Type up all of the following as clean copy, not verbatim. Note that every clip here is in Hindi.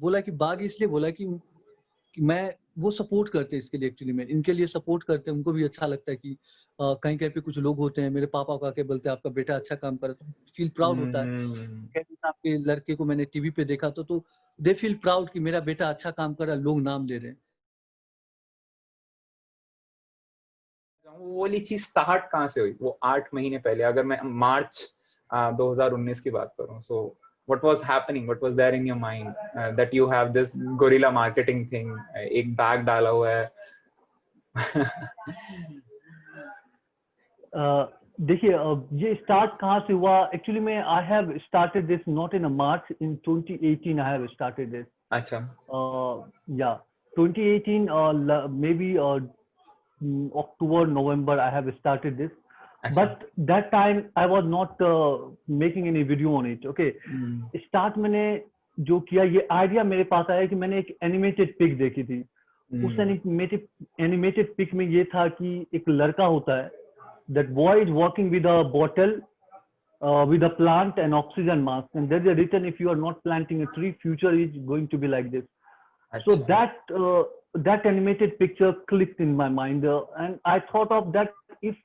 बोला कि बाग इसलिए बोला कि मैं वो सपोर्ट करते हैं इसके लिए, एक्चुअली में इनके लिए सपोर्ट करते हैं, उनको भी अच्छा लगता है कि कहीं कहीं पे कुछ लोग होते हैं मेरे पापा को आके बोलते हैं आपका बेटा अच्छा काम कर रहा है, तो फील प्राउड होता है। हम्म। आपके लड़के को मैंने टीवी पे देखा तो दे फील प्राउड कि मेरा बेटा अच्छा काम कर रहा है, लोग नाम दे रहे हैं। वो वाली चीज स्टार्ट कहाँ से हुई? वो 8 महीने पहले, अगर मैं मार्च 2019 की बात करूं, सो what was happening, what was there in your mind that you have this guerrilla marketing thing, एक बैग डाला हुआ है? देखिए, ये स्टार्ट कहाँ से हुआ? एक्चुअली में I have started this not in a March, in 2018 I have started this. अच्छा। या 2018 may be October, November, I have started this. अच्छा। But that time I was not making any video on it. Okay. Start मैंने जो किया, ये आइडिया मेरे पास आया कि मैंने एक एनिमेटेड पिक देखी थी। उस एनिमेटेड पिक में ये था कि एक लड़का होता है, that boy is walking with a bottle, with a plant and oxygen mask, and there's a written, if you are not planting a tree, future is going to be like this. So that animated picture clicked in my mind, and I thought of that, if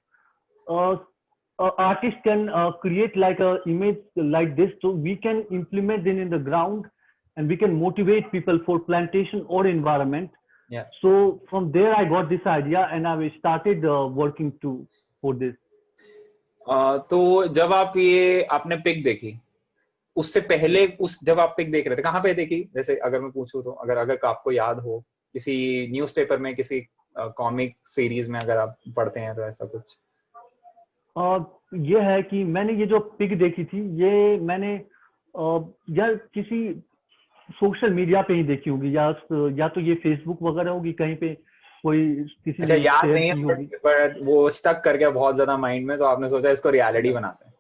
artist can create like a image like this, so we can implement it in the ground and we can motivate people for plantation or environment. Yeah. So from there I got this idea and I started working for this. तो जब आप ये आपने पिक देखी, उससे पहले जब आप पिक देख रहे थे, कहाँ पे देखी? जैसे अगर मैं पूछूं तो, अगर आपको याद हो, किसी न्यूज़पेपर में, किसी कॉमिक सीरीज में अगर आप पढ़ते हैं तो ऐसा कुछ? ये है कि मैंने ये जो पिक देखी थी, ये मैंने या किसी सोशल मीडिया पे ही देखी होगी, या तो ये फेसबुक वगैरह होगी, कहीं पे कोई किसी अच्छा, ने याद शेयर नहीं की है, होगी। पर वो स्टक कर गया बहुत ज्यादा माइंड में, तो आपने सोचा इसको रियलिटी बनाते हैं।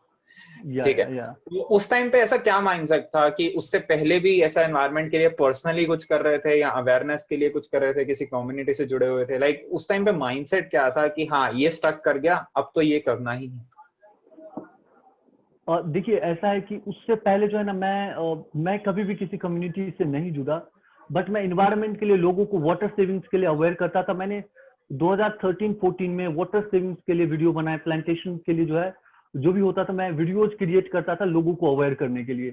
ठीक है। तो उस टाइम पे ऐसा क्या माइंडसेट था कि उससे पहले भी ऐसा एनवायरनमेंट के लिए पर्सनली कुछ कर रहे थे या अवेयरनेस के लिए कुछ कर रहे थे, किसी कम्युनिटी से जुड़े हुए थे? लाइक उस टाइम पे माइंडसेट क्या था कि हाँ ये स्टक कर गया, अब तो ये करना ही है? देखिए, ऐसा है कि उससे पहले जो है ना, मैं कभी भी किसी कम्युनिटी से नहीं जुड़ा, बट मैं इन्वायरमेंट के लिए लोगों को वाटर सेविंग्स के लिए अवेयर करता था। मैंने 2013-14 में वाटर सेविंग्स के लिए वीडियो बनाए, प्लांटेशन के लिए जो है जो भी होता था, मैं वीडियोज क्रिएट करता था लोगों को अवेयर करने के लिए।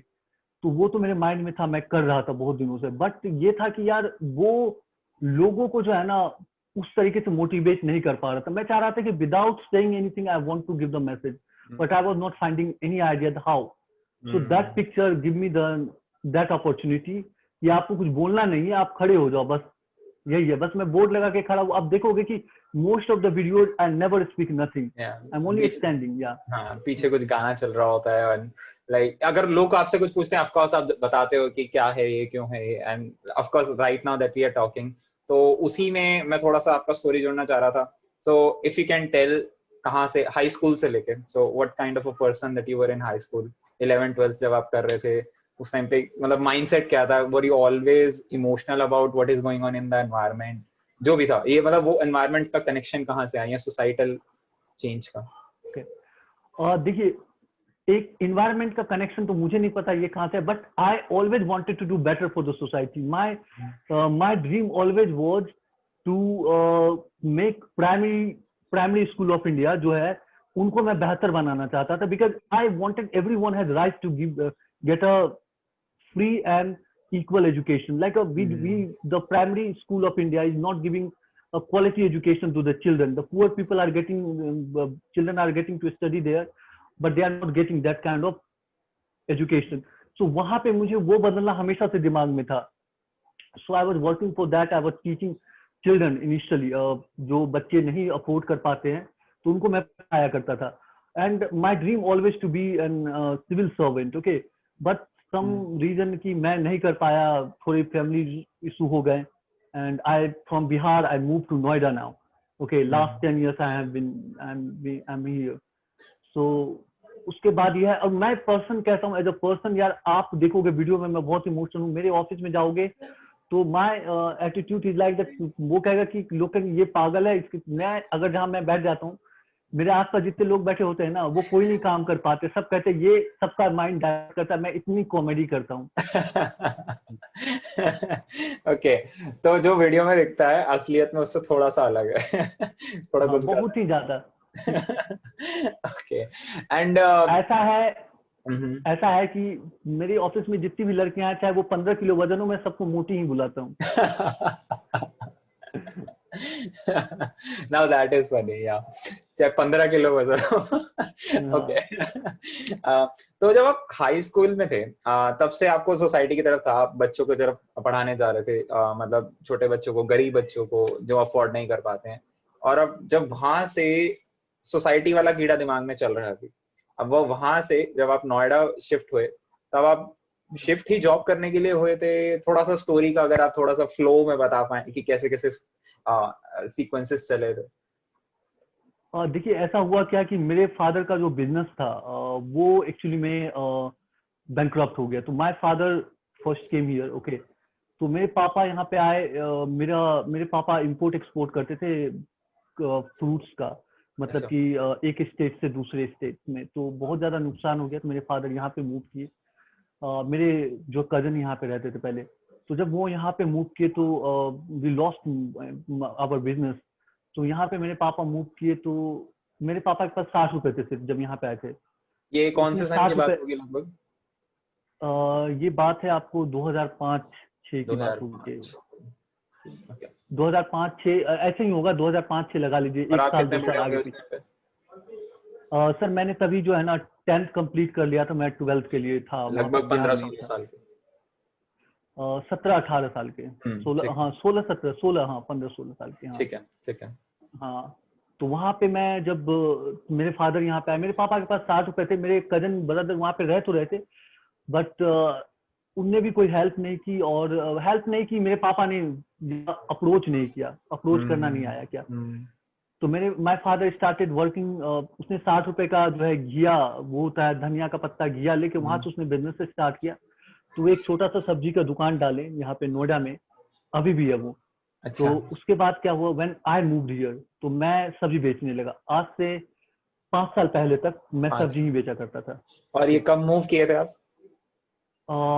तो वो तो मेरे माइंड में था, मैं कर रहा था बहुत दिनों से, बट ये था कि यार वो लोगों को जो है ना उस तरीके से मोटिवेट नहीं कर पा रहा था। मैं चाह रहा था कि without saying anything I want to give the message, but I was not finding any idea how. So that picture give me that opportunity कि आपको कुछ बोलना नहीं है, आप खड़े हो जाओ, बस यही है। बस मैं बोर्ड लगा के खड़ा हूँ, आप देखोगे कि most of the videos I never speak nothing. I'm only standing. Yeah. हाँ, पीछे कुछ गाना चल रहा होता है, और लाइक अगर लोग आपसे कुछ पूछते हैं, ऑफ कोर्स आप बताते हो कि क्या है ये, क्यों है ये, and of course right now that we are talking, तो उसी में मैं थोड़ा सा आपका स्टोरी जोड़ना चाह रहा था। So if you can tell, कहाँ से, हाई स्कूल से लेके, so what kind of a person that you were in high school, 11th-12th जब आप कर रहे थे, उस टाइम पे मतलब माइंडसेट क्या था? Were you always emotional about what is going on in the environment? जो भी था ये, मतलब वो एनवायरनमेंट का कनेक्शन कहाँ से आया, या सोसाइटल चेंज का? और देखिए, एक इन्वायरमेंट का कनेक्शन तो मुझे नहीं पता ये कहाँ से, but I always wanted to do better for the society. My dream always was to make primary school of India जो है उनको मैं बेहतर बनाना चाहता था, because I wanted everyone has right to get a free and equal education. Like the primary school of India is not giving a quality education to the children. The poor people are getting, children are getting to study there, but they are not getting that kind of education. So वहाँ पे मुझे वो बदलना हमेशा से दिमाग में था. So I was working for that. I was teaching children initially. जो बच्चे नहीं afford कर पाते हैं, तो उनको मैं पढ़ाया करता था. And my dream always to be an civil servant. Okay, but some reason कि मैं नहीं कर पाया, थोड़ी family issue हो गए, and from Bihar I moved to Noida now. Okay, last 10 years I have been, I'm here. So उसके बाद यह है, और मैं पर्सन कहता हूँ, एज अ पर्सन, यार आप देखोगे वीडियो में मैं बहुत इमोशनल हूँ। मेरे ऑफिस में जाओगे तो my attitude is like that, वो कहेगा कि लोग ये पागल है, इसकी मैं अगर जहाँ मैं बैठ जाता हूँ, मेरे आसपास जितने लोग बैठे होते हैं ना, वो कोई नहीं काम कर पाते, सब कहते हैं ये सबका माइंड डाइवर्ट करता है, मैं इतनी कॉमेडी करता हूँ। ओके, तो जो वीडियो में दिखता है असलियत में उससे थोड़ा सा अलग है। थोड़ा हाँ, कुछ बहुत ही ज्यादा। ओके एंड ऐसा है, ऐसा है कि मेरे ऑफिस में जितनी भी लड़कियां हैं, चाहे वो 15 किलो वजन हो, मैं सबको मोटी ही बुलाता हूँ। Now that is funny, yeah. चाहे 15 किलो वजन हो। ओके। तो जब आप हाई स्कूल में थे, तब से आपको सोसाइटी की तरफ था, आप बच्चों की तरफ पढ़ाने जा रहे थे, मतलब छोटे बच्चों को, गरीब बच्चों को जो अफोर्ड नहीं कर पाते हैं, और अब जब वहां से सोसाइटी वाला कीड़ा दिमाग में चल रहा है अभी, अब वो वहां से जब आप नोएडा शिफ्ट हुए, तब आप शिफ्ट ही जॉब करने के लिए हुए थे? थोड़ा सा स्टोरी का अगर आप थोड़ा सा फ्लो में बता पाए कि कैसे कैसे सीक्वेंसेस चले थे। और देखिए, ऐसा हुआ क्या कि मेरे फादर का जो बिजनेस था, वो एक्चुअली में बैंकक्रप्ट हो गया। तो my father first came here, okay. तो मेरे पापा यहाँ पे आए। मेरे पापा इंपोर्ट एक्सपोर्ट करते थे फ्रूट्स का, मतलब अच्छा। कि एक स्टेट से दूसरे स्टेट में। तो बहुत ज्यादा नुकसान हो गया, तो मेरे फादर यहाँ पे मूव किए। मेरे जो कजन यहाँ पे रहते थे पहले, तो जब वो यहाँ पे मूव किए तो वी लॉस्ट आवर बिजनेस। तो यहाँ पे मेरे पापा मूव किए, तो मेरे पापा के पास 60 रुपए थे सिर्फ जब यहाँ पे आए थे। ये कौन उसने से सन की 60 बात रुपए, होगी लगभग? ये बात है आपको 2005-6 की बात होगी। 2005। ओके। 2005-6 ऐसे ही होगा, 2005-6 लगा लीजिए, और एक आप साल कितने 2 साल बड़े आगे होंगे उस पीछे। टाइम पे? सर मैंने तभी जो है ना 10th कंप्लीट कर लिया था, मैं 12th के लिए था वहाँ पे, लगभग बिहार में ही 15-16 था। साल के। 17-18 साल के, 16, ठीक हाँ 16-17, 16, हाँ 15-16 साल के, हाँ। ठीक है, ठीक है। हाँ, तो वहाँ पे मैं जब मेरे फादर यहाँ पे आए, मेरे पापा के पास 60 रुपए थे। मेरे कजन ब्रदर वहाँ पे रह तो रहे थे, बट उनने भी कोई हेल्प नहीं की, और हेल्प नहीं की, मेरे पापा ने अप्रोच नहीं किया, अप्रोच करना नहीं आया क्या। तो मेरे माय फादर स्टार्टेड वर्किंग। उसने 60 रुपए का जो है घिया, वो होता है धनिया का पत्ता, घिया लेके वहां से उसने बिजनेस स्टार्ट किया। तो वो एक छोटा सा सब्जी का दुकान डाले यहाँ पे नोएडा में, अभी भी है वो। अच्छा। तो उसके बाद क्या हुआ, व्हेन आई मूव्ड हियर, तो मैं सब्जी बेचने लगा। आज से 5 साल पहले तक मैं 5। सब्जी ही बेचा करता था। और ये कब मूव किए थे आप?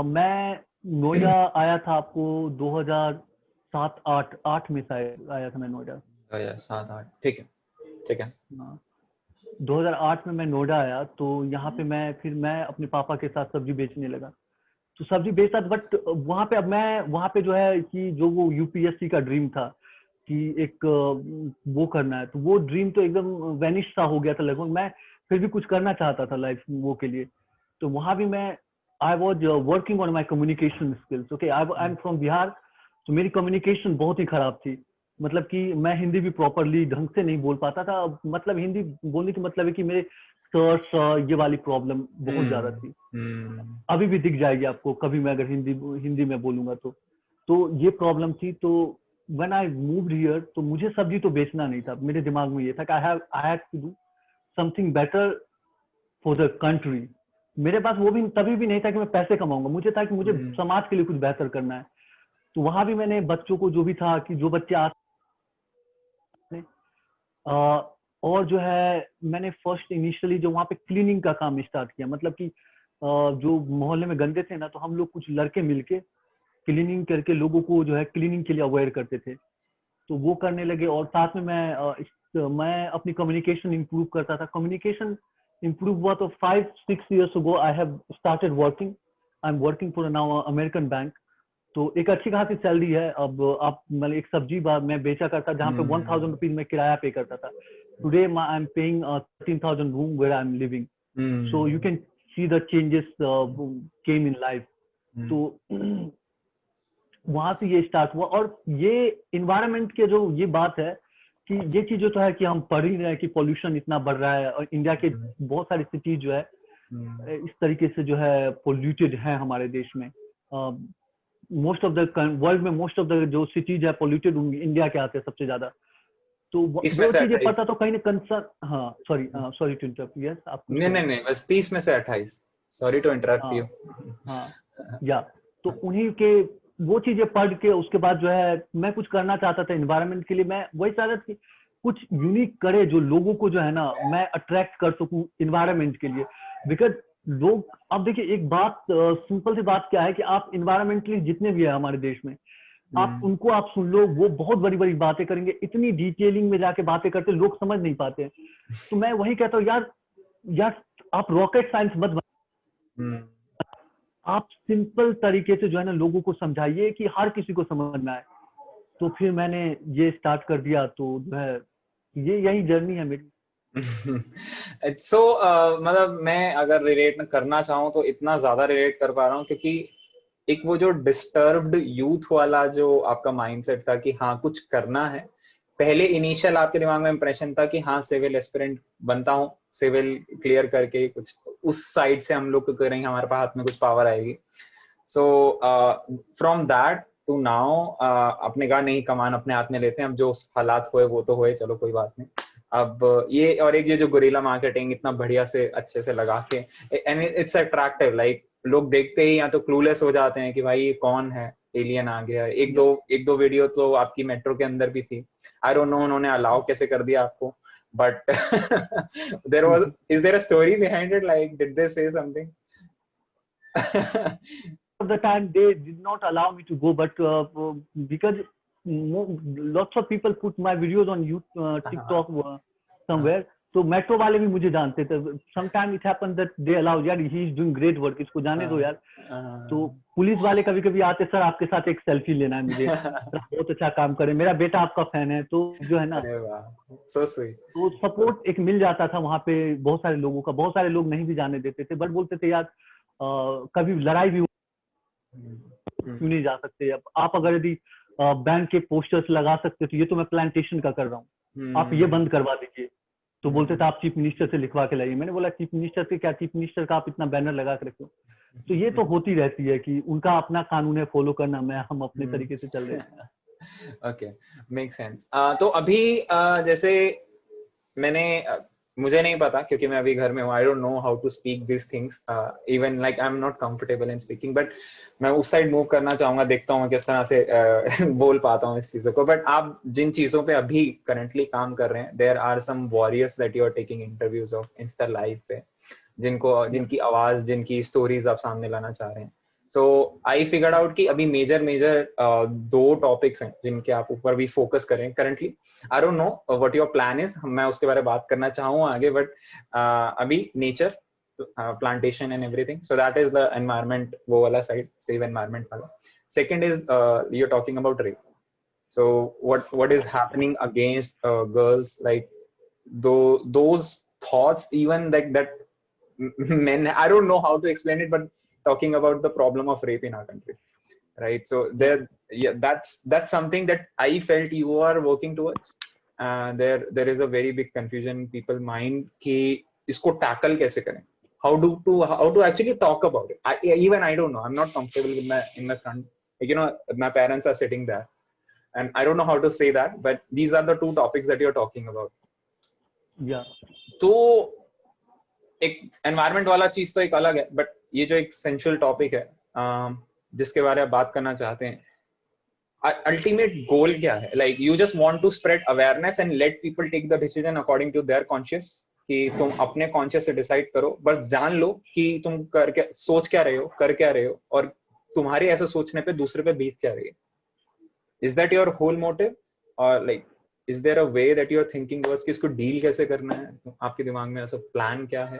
मैं नोएडा आया था आपको 2007-8 में शायद आया था मैं नोएडा। 7-8। ठीक है, ठीक है। 2008 में मैं नोएडा आया, तो यहाँ पे मैं अपने पापा के साथ सब्जी बेचने लगा। तो सब्जी बेचा, बट वहाँ पे अब मैं वहाँ पे जो है कि जो वो यूपीएससी का ड्रीम था कि एक वो करना है, तो वो ड्रीम तो एकदम वैनिश सा हो गया था लगभग। मैं फिर भी कुछ करना चाहता था लाइफ वो के लिए। तो वहाँ भी मैं I was working on my communication skills. Okay, I am from Bihar, तो मेरी कम्युनिकेशन बहुत ही खराब थी। मतलब कि मैं हिंदी भी प्रॉपरली ढंग से नहीं बोल पाता था। मतलब हिंदी बोलने की मतलब है कि मेरे ये वाली प्रॉब्लम बहुत ज्यादा थी। अभी भी दिख जाएगी आपको कभी मैं अगर हिंदी में बोलूंगा तो ये प्रॉब्लम थी। तो व्हेन आई मूव्ड हियर, तो मुझे सब्जी तो बेचना नहीं था, मेरे दिमाग में ये था कि I have to do something better for the country. मेरे पास वो भी तभी भी नहीं था कि मैं पैसे कमाऊंगा, मुझे था कि मुझे समाज के लिए कुछ बेहतर करना है। तो वहां भी मैंने बच्चों को, जो भी था कि जो बच्चे और जो है मैंने फर्स्ट इनिशियली जो वहाँ पे क्लीनिंग का काम स्टार्ट किया। मतलब कि जो मोहल्ले में गंदे थे ना, तो हम लोग कुछ लड़के मिलके क्लीनिंग करके लोगों को जो है क्लीनिंग के लिए अवेयर करते थे। तो वो करने लगे, और साथ में मैं अपनी कम्युनिकेशन इंप्रूव करता था। कम्युनिकेशन इंप्रूव हुआ तो 5-6 years ago I have started working. I am working for now American bank. तो एक अच्छी खासी सैलरी है। अब आप मतलब एक सब्जी मैं बेचा करता जहाँ पे 1000 रुपीज में किराया पे करता था। Today I am paying 13,000 room where I am living. So you can see the changes came in life. तो वहां से ये स्टार्ट हुआ। और ये इन्वायरमेंट के जो ये बात है कि ये चीज जो तो है कि हम पढ़ ही रहे हैं कि पॉल्यूशन इतना बढ़ रहा है, और इंडिया के बहुत सारी सिटीज जो है इस तरीके से जो है पोल्यूटेड है हमारे देश में। मोस्ट ऑफ द वर्ल्ड में मोस्ट ऑफ द जो सिटीज है पोल्यूटेड इंडिया के आते हैं सबसे ज्यादा। तो वो चीजें पता तो कहीं ना कंसर्न। हाँ सॉरी टू इंटरप्ट। यस आप नहीं, बस 30 में से 28। Sorry to interrupt you. हाँ या तो उन्हीं के वो चीजें पढ़ के उसके बाद जो है मैं कुछ करना चाहता था एनवायरनमेंट के लिए। मैं वही चाहता था कि कुछ यूनिक करे जो लोगों को जो है ना मैं अट्रैक्ट कर सकूं इन्वायरमेंट के लिए। बिकॉज लोग, अब देखिए एक बात, सिंपल सी बात क्या है कि आप इन्वायरमेंटली जितने भी है हमारे देश में, आप उनको आप सुन लो, वो बहुत बड़ी बड़ी बातें करेंगे, इतनी डिटेलिंग में जाके बातें करते लोग समझ नहीं पाते। तो मैं वही कहता हूँ यार आप रॉकेट साइंस मत बना, आप सिंपल तरीके से जो है ना लोगों को समझाइए कि हर किसी को समझना है। तो फिर मैंने ये स्टार्ट कर दिया, तो जो है ये यही जर्नी है मेरी। सो मतलब मैं अगर रिलेट करना चाहूँ तो इतना ज्यादा रिलेट कर पा रहा हूँ, क्योंकि एक वो जो डिस्टर्ब्ड यूथ वाला जो आपका माइंडसेट था कि हाँ कुछ करना है, पहले इनिशियल आपके दिमाग में इंप्रेशन था कि हाँ सिविल एस्पिरेंट बनता हूँ, सिविल क्लियर करके कुछ उस साइड से हम लोग को करेंगे, हमारे पास हाथ में कुछ पावर आएगी। So from that to now अपने का नहीं, कमान अपने हाथ में लेते हैं, अब जो हालात हुए वो तो हुए, चलो कोई बात नहीं। अब ये और एक ये जो गुरिल्ला मार्केटिंग इतना बढ़िया से अच्छे से लगा के, एंड इट्स अट्रैक्टिव, लाइक लोग देखते ही या तो क्लूलेस हो जाते हैं कि भाई ये कौन है, एलियन आ गया। एक दो वीडियो तो आपकी मेट्रो के अंदर भी थी, आई डोंट नो उन्होंने अलाउ कैसे कर दिया आपको, but there was, is there a story behind it, like did they say something? Of the time they did not allow me to go, but because lots of people put my videos on YouTube, TikTok, somewhere, तो मेट्रो वाले भी मुझे जानते थे। Sometime it happen that they allow, यार he is doing great work, इसको जाने दो यार। तो पुलिस वाले कभी कभी आते, सर आपके साथ एक सेल्फी लेना है मुझे, बहुत अच्छा काम करे, मेरा बेटा आपका फैन है। तो जो है ना, सो स्वीट, तो सपोर्ट एक मिल जाता था वहां पे बहुत सारे लोगों का। बहुत सारे लोग नहीं भी जाने देते थे, बट बोलते थे यार कभी लड़ाई भी क्यों नहीं जा सकते। अब आप अगर यदि बैंक के पोस्टर्स लगा सकते तो ये तो मैं प्लांटेशन का कर रहा हूँ, आप ये बंद करवा दीजिए। तो बोलते थे आप चीफ मिनिस्टर से लिखवा के लाइए। मैंने बोला चीफ मिनिस्टर से क्या, चीफ मिनिस्टर का आप इतना बैनर लगा के रखो। तो ये तो होती रहती है कि उनका अपना कानून है फॉलो करना, मैं हम अपने तरीके से चल रहे हैं। Okay, make sense. तो अभी जैसे मैंने मुझे नहीं पता क्योंकि मैं अभी घर में हूँ, I don't know how to speak this things, even like I am not comfortable in speaking, but मैं उस साइड मूव करना चाहूंगा, देखता हूँ किस तरह से बोल पाता हूँ इस चीजों को। बट आप जिन चीजों पे अभी करंटली काम कर रहे हैं, there are some warriors that you are taking interviews of Insta live पे, जिनकी आवाज, जिनकी स्टोरीज आप सामने लाना चाह रहे हैं। सो आई फिगर्ड आउट कि अभी मेजर दो टॉपिक्स हैं जिनके आप ऊपर भी फोकस करें currently. I don't know what your plan is, मैं उसके बारे में बात करना चाहूंगा आगे, बट अभी nature, plantation and everything, so that is the environment, wo wala side, save environment wala. Second is you're talking about rape, so what is happening against girls, like those thoughts, even like that men, I don't know how to explain it, but talking about the problem of rape in our country, right? So there, yeah, that's something that I felt you are working towards. There is a very big confusion in people's mind कि इसको tackle कैसे करें, how to actually talk about it. Even I don't know, I'm not comfortable in my front, like, you know, my parents are sitting there and I don't know how to say that, but these are the two topics that you're talking about. Yeah. तो एक एनवायरमेंट वाला चीज तो एक अलग है, बट ये जो एक सेंशुअल टॉपिक है जिसके बारे में बात करना चाहते हैं, अल्टीमेट गोल क्या है? Like you just want to spread awareness and let people take the decision according to their conscious, कि तुम अपने कॉन्शियस से डिसाइड करो, बस जान लो कि तुम सोच क्या रहे हो, कर क्या रहे हो, और तुम्हारे ऐसे सोचने पे दूसरे पे बीत क्या रही है। Is that your whole motive, और like is there a way that you are thinking towards कि इसको डील कैसे करना है? आपके दिमाग में ऐसा प्लान क्या है?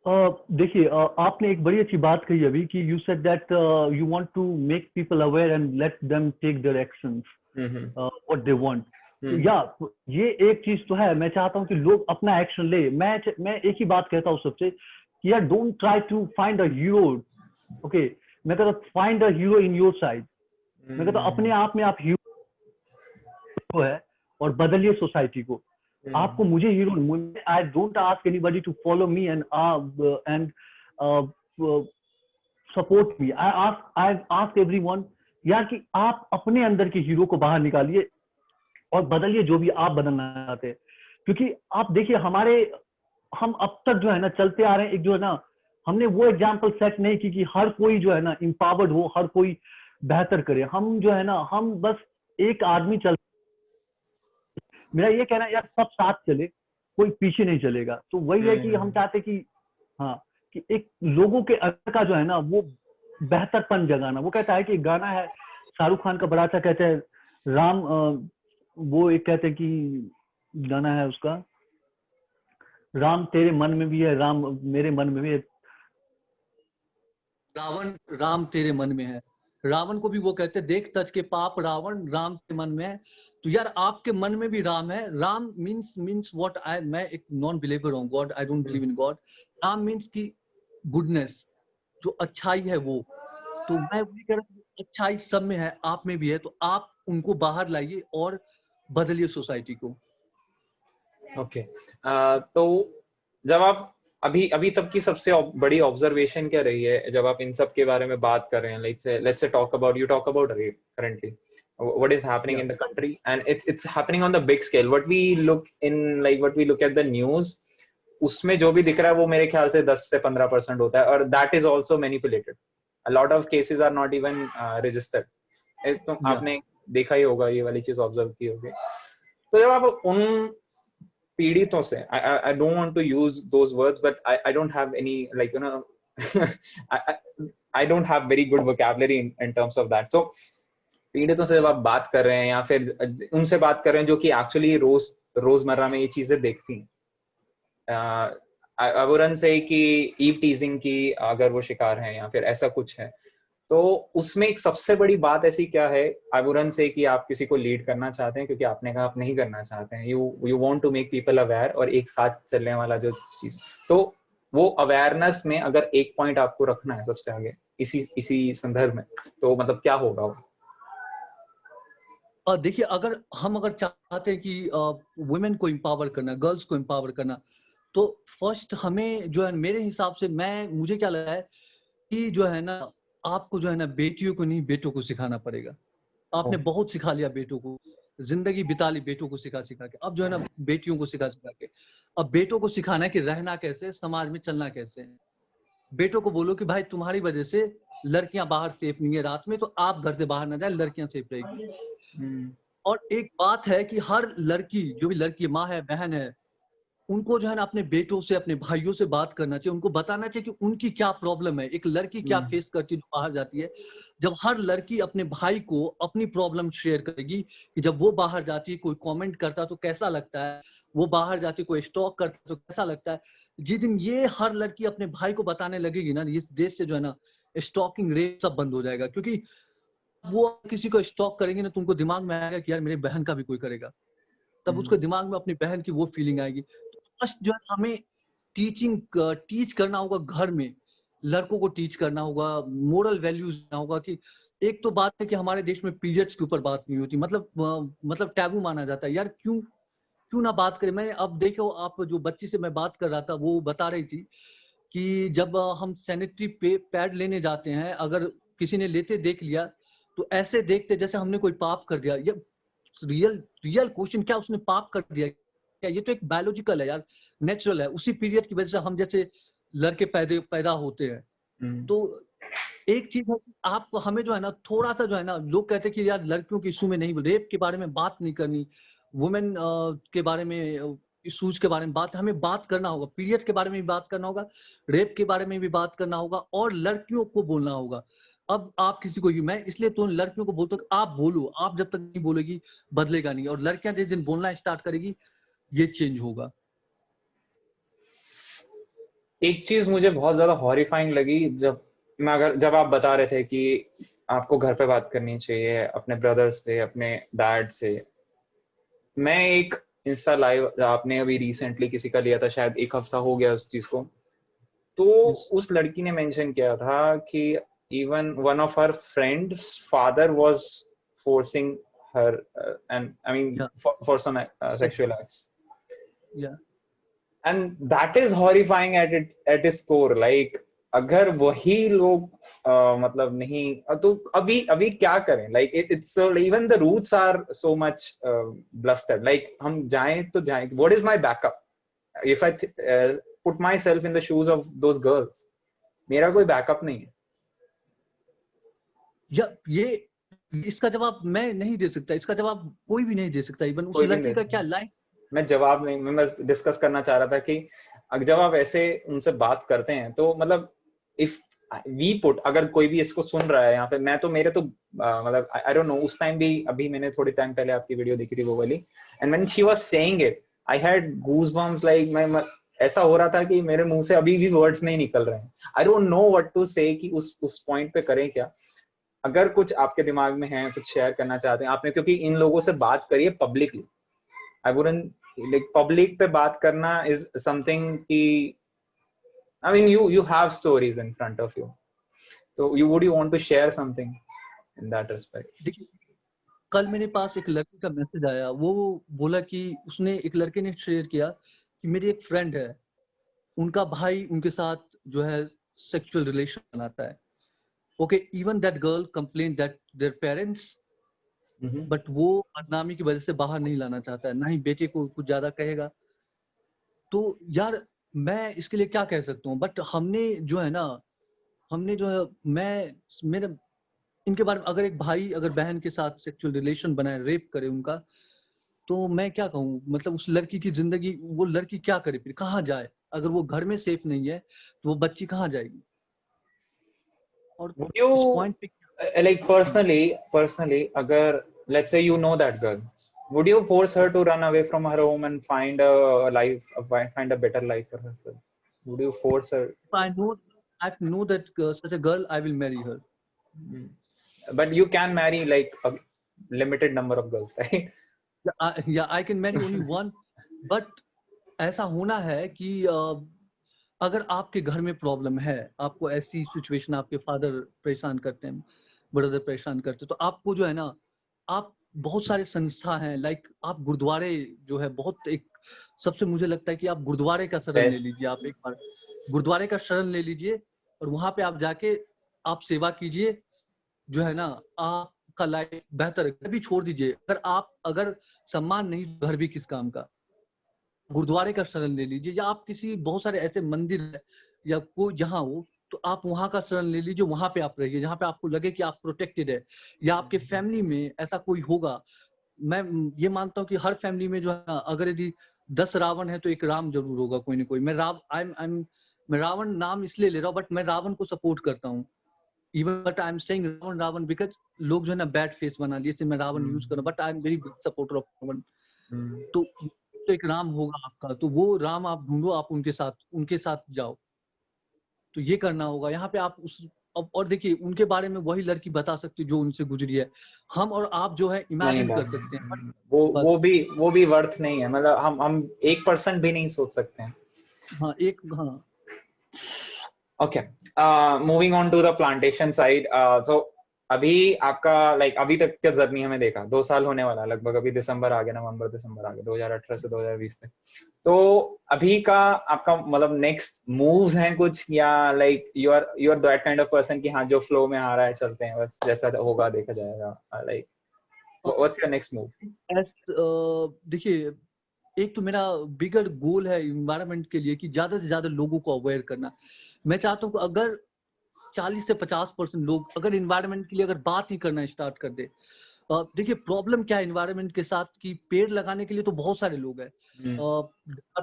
देखिए आपने एक बड़ी अच्छी बात कही अभी कि you said that you want to make people aware and let them take their actions what they want. या ये एक चीज तो है, मैं चाहता हूँ कि लोग अपना एक्शन ले। मैं एक ही बात कहता हूँ सबसे कि यार don't try to find a hero, okay, मैं कहता हूँ find a hero in your side. मैं कहता हूँ अपने आप में आप हीरो है और बदलिए सोसाइटी को। आपको मुझे hero, I don't ask anybody to follow me and support me, I ask everyone यार कि आप अपने अंदर के हीरो को बाहर निकालिए और बदलिए जो भी आप बदलना चाहते हैं। क्योंकि आप देखिए हम अब तक जो है ना चलते आ रहे हैं, एक जो है ना हमने वो एग्जाम्पल सेट नहीं की कि हर कोई जो है ना इंपावर्ड हो, हर कोई बेहतर करे। हम जो है ना हम बस एक आदमी चल मेरा ये कहना है यार सब साथ चले, कोई पीछे नहीं चलेगा। तो वही है कि हम चाहते कि हाँ कि एक लोगों के अंदर का जो है ना वो बेहतरपन जगाना। वो कहता है कि गाना है शाहरुख खान का बड़ा अच्छा, कहते हैं राम वो एक कहते हैं कि गाना है उसका, राम तेरे मन में भी है, राम मेरे मन में भी है। रावण राम तेरे मन में है, रावण को भी वो कहते हैं देख तज के पाप रावण राम के मन में है। तो यार आपके मन में भी राम है। राम मीन्स व्हाट, मैं एक नॉन बिलीवर हूँ God, I don't believe in God. Ram means की गुडनेस, जो अच्छाई है वो। तो मैं वही कह रहा हूँ अच्छाई सब में है, आप में भी है, तो आप उनको बाहर लाइए और बदलिए सोसाइटी को। ओके तो जब आप अभी अभी तक की सबसे बड़ी ऑब्जर्वेशन क्या रही है जब आप इन सब के बारे में बात कर रहे हैं? Let's say talk about, you talk about rape currently, what is happening in the country, and it's happening on the big scale. What we look at the news, उसमें जो भी दिख रहा है वो मेरे ख्याल से 10 से 15% होता है, और that is also manipulated. A lot of cases are not even registered. तो आपने देखा ही होगा, ये वाली चीज ऑब्जर्व की होगी। तो जब आप उन पीड़ितों से, I don't want to use those words, but I don't have any, like, you know, I don't have very good vocabulary in terms of that. So पीड़ितों से जब आप बात कर रहे हैं या फिर उनसे बात कर रहे हैं जो कि एक्चुअली रोजमर्रा में ये चीजें देखती हैं, I wouldn't say कि ईव टीजिंग की अगर वो शिकार हैं या फिर ऐसा कुछ है, तो उसमें एक सबसे बड़ी बात ऐसी क्या है? आई वुडंट से कि आप किसी को लीड करना चाहते हैं, क्योंकि आपने कहा आप नहीं करना चाहते हैं, you want to make people aware, और एक साथ चलने वाला जो चीज, तो वो अवेयरनेस में अगर एक पॉइंट आपको रखना है सबसे आगे इसी संदर्भ में, तो मतलब क्या होगा वो? देखिए अगर चाहते हैं कि वुमेन को एम्पावर करना, गर्ल्स को एम्पावर करना, तो फर्स्ट हमें जो है मेरे हिसाब से, मुझे क्या लगा है कि जो है ना आपको जो है ना बेटियों को नहीं बेटों को सिखाना पड़ेगा। आपने बहुत सिखा लिया बेटों को, जिंदगी बिता ली बेटों को सिखा सिखा के, अब जो है ना बेटियों को सिखा सिखा के, अब बेटों को सिखाना है कि रहना कैसे, समाज में चलना कैसे है। बेटों को बोलो कि भाई तुम्हारी वजह से लड़कियां बाहर सेफ नहीं है रात में, तो आप घर से बाहर ना जाए, लड़कियां सेफ रहेगी। और एक बात है कि हर लड़की, जो भी लड़की माँ है, बहन है, उनको जो है ना अपने बेटों से, अपने भाइयों से बात करना चाहिए, उनको बताना चाहिए कि उनकी क्या प्रॉब्लम है, एक लड़की क्या फेस करती है जो बाहर जाती है। जब हर लड़की अपने भाई को अपनी प्रॉब्लम शेयर करेगी कि जब वो बाहर जाती है कोई कमेंट करता है तो कैसा लगता है, वो बाहर जाती है कोई स्टॉक करता है तो कैसा लगता है, जिस दिन ये हर लड़की अपने भाई को बताने लगेगी ना, इस देश से जो है ना स्टॉकिंग रेट सब बंद हो जाएगा। क्योंकि वो किसी को स्टॉक करेंगे ना, तुमको दिमाग में आएगा कि यार मेरी बहन का भी कोई करेगा, तब उसके दिमाग में अपनी बहन की वो फीलिंग आएगी। तो फर्स्ट जो है हमें टीच करना होगा, घर में लड़कों को टीच करना होगा, मोरल वैल्यूज देना होगा। कि एक तो बात है कि हमारे देश में पीरियड्स के ऊपर बात नहीं होती, मतलब टैबू माना जाता है। यार क्यों ना बात करें। मैंने अब देखो, आप जो बच्ची से मैं बात कर रहा था वो बता रही थी कि जब हम सैनिटरी पैड लेने जाते हैं, अगर किसी ने लेते देख लिया तो ऐसे देखते जैसे हमने कोई पाप कर दिया। ये रियल क्वेश्चन, क्या उसने पाप कर दिया क्या? ये तो एक बायोलॉजिकल है यार, नेचुरल है। उसी पीरियड की वजह से हम जैसे लड़के पैदा होते हैं। तो एक चीज है कि आप हमें जो है ना थोड़ा सा जो है ना, लोग कहते हैं कि यार लड़कियों के इशू में नहीं, रेप के बारे में बात नहीं करनी, वुमेन के बारे में, इशूज के बारे में हमें बात करना होगा, पीरियड के बारे में भी बात करना होगा, रेप के बारे में भी बात करना होगा, और लड़कियों को बोलना होगा। अब आप किसी को, मैं इसलिए तो लड़कियों को बोलता हूँ कि आप बोलो, आप जब तक नहीं बोलेगी बदलेगा नहीं, और लड़कियां जिस दिन बोलना स्टार्ट करेगी ये चेंज होगा। एक चीज मुझे बहुत ज्यादा हॉरिफाइंग लगी, जब आप बता रहे थे कि आपको घर पे बात करनी चाहिए अपने ब्रदर्स से, अपने डैड से। मैं एक इंस्टा लाइव आपने अभी रिसेंटली किसी का लिया था, शायद 1 हफ्ता हो गया उस चीज को, तो उस लड़की ने मेंशन किया था कि even one of her friends' father was forcing her, and I mean for some sexual acts. Yeah. And that is horrifying at its core. Like अगर वही लोग मतलब नहीं, तो अभी क्या करें? Like it's so, even the roots are so much blustered. Like हम जाएं तो जाएं, what is my backup if I put myself in the shoes of those girls? मेरा कोई बैकअप नहीं है। ये इसका जवाब मैं नहीं दे सकता, इसका जवाब कोई भी नहीं दे सकता, इवन उस कोई भी लड़की का नहीं। क्या लाइफ। मैं जवाब नहीं, मैं बस डिस्कस करना चाह रहा था कि जब आप ऐसे उनसे बात करते हैं तो मतलब इफ वी पुट, अगर कोई भी इसको सुन रहा है यहाँ पे, मैं तो मेरे तो मतलब आई डोंट नो, उस टाइम भी, अभी मैंने थोड़ी टाइम पहले आपकी वीडियो देखी थी वो वाली, and when she was saying it I had goose bumps, like मैं ऐसा हो रहा था कि मेरे मुंह से अभी भी वर्ड्स नहीं निकल रहे हैं। I don't know what to say कि उस पॉइंट पे करें क्या। अगर कुछ आपके दिमाग में है, कुछ शेयर करना चाहते हैं आपने, क्योंकि इन लोगों से बात करिए publicly. I wouldn't like, public पे बात करना इज समथिंग कि I mean you have stories in front of you, so would you want to share something in that respect? देखिए, कल मेरे पास एक लड़की का मैसेज आया, वो बोला कि उसने, एक लड़के ने शेयर किया कि मेरी एक फ्रेंड है, उनका भाई उनके साथ जो है सेक्सुअल रिलेशन बनाता है। Okay, even that girl complain that their parents, but वो बदनामी की वजह से बाहर नहीं लाना चाहता है, ना ही बेटे को कुछ ज्यादा कहेगा। तो यार मैं इसके लिए क्या कह सकता हूँ, बट हमने जो है ना, हमने जो है, मैं मेरे इनके बारे में, अगर एक भाई अगर बहन के साथ सेक्सुअल रिलेशन बनाए, रेप करे उनका, तो मैं क्या कहूँ, मतलब उस लड़की की जिंदगी, वो लड़की क्या करे, फिर कहाँ जाए? अगर वो घर में सेफ नहीं है तो वो बच्ची कहाँ जाएगी? और Would इस you पॉइंट पे like personally, agar let's say you know that girl, would you force her to run away from her home and find a life, find a better life for herself? Would you force her? I know that such a girl, I will marry her. But you can marry like a limited number of girls, right? Yeah, I can marry only one, but ऐसा होना है कि अगर आपके घर में प्रॉब्लम है, आपको ऐसी सिचुएशन, आपके फादर परेशान करते हैं, ब्रदर परेशान करते हैं, तो आपको जो है ना, आप, बहुत सारे संस्था हैं, लाइक आप गुरुद्वारे जो है, बहुत एक, सबसे मुझे लगता है कि आप गुरुद्वारे का शरण ले Best. लीजिए। आप एक बार गुरुद्वारे का शरण ले लीजिए और वहां पे आप जाके आप सेवा कीजिए, जो है ना, आपका लाइफ बेहतर है। घर भी छोड़ दीजिए, अगर सम्मान नहीं, घर भी किस काम का। गुरुद्वारे का शरण ले लीजिए, या आप किसी, बहुत सारे ऐसे मंदिर है या कोई जहाँ हो, तो आप वहाँ का शरण ले लीजिए, वहाँ पे आप रहिए जहाँ पे आपको लगे कि आप प्रोटेक्टेड है, या आपके फैमिली में ऐसा कोई होगा। मैं ये मानता हूँ कि हर फैमिली में जो है ना, अगर यदि 10 रावण है तो एक राम जरूर होगा, कोई ना कोई। मैं रावण नाम इसलिए ले रहा हूँ, बट मैं रावण को सपोर्ट करता हूँ। Even but I am saying Ravan Ravan because लोग जो है ना बैड फेस बना लिए, इसलिए मैं रावण यूज कर रहा हूँ, but I am very big supporter of Ravan. तो एक राम होगा आपका, तो वो राम आप ढूंढो, आप उनके साथ जाओ। तो ये करना होगा यहाँ पे आप उस, अब और देखिए, उनके बारे में वही लड़की बता सकती है जो उनसे गुजरी है। हम और आप जो है नहीं इमेजिन बात, कर सकते हैं, बट वो बस। वो भी वर्थ नहीं है, मतलब हम 1% भी नहीं सोच सकते हैं। हाँ, हाँ। Okay, moving on to the plantation side. So अभी आपका लाइक अभी तक का जर्नी हमें देखा 2 साल होने वाला लगभग, अभी दिसंबर आ गया, नवंबर दिसंबर आ गया 2018 से 2020 तक। तो अभी का आपका मतलब नेक्स्ट मूव्स हैं कुछ, या like you are that kind of person कि हाँ जो फ्लो में आ रहा है चलते हैं, बस जैसा होगा देखा जाएगा, like what's your next move? देखिए, एक तो मेरा बिगर गोल है इन्वायरमेंट के लिए कि ज्यादा से ज्यादा लोगों को अवेयर करना। मैं चाहता हूँ कि अगर 40 से 50% लोग अगर इन्वायरमेंट के लिए अगर बात ही करना स्टार्ट कर दे। देखिए, प्रॉब्लम क्या है इन्वायरमेंट के साथ कि पेड़ लगाने के लिए तो बहुत सारे लोग हैं,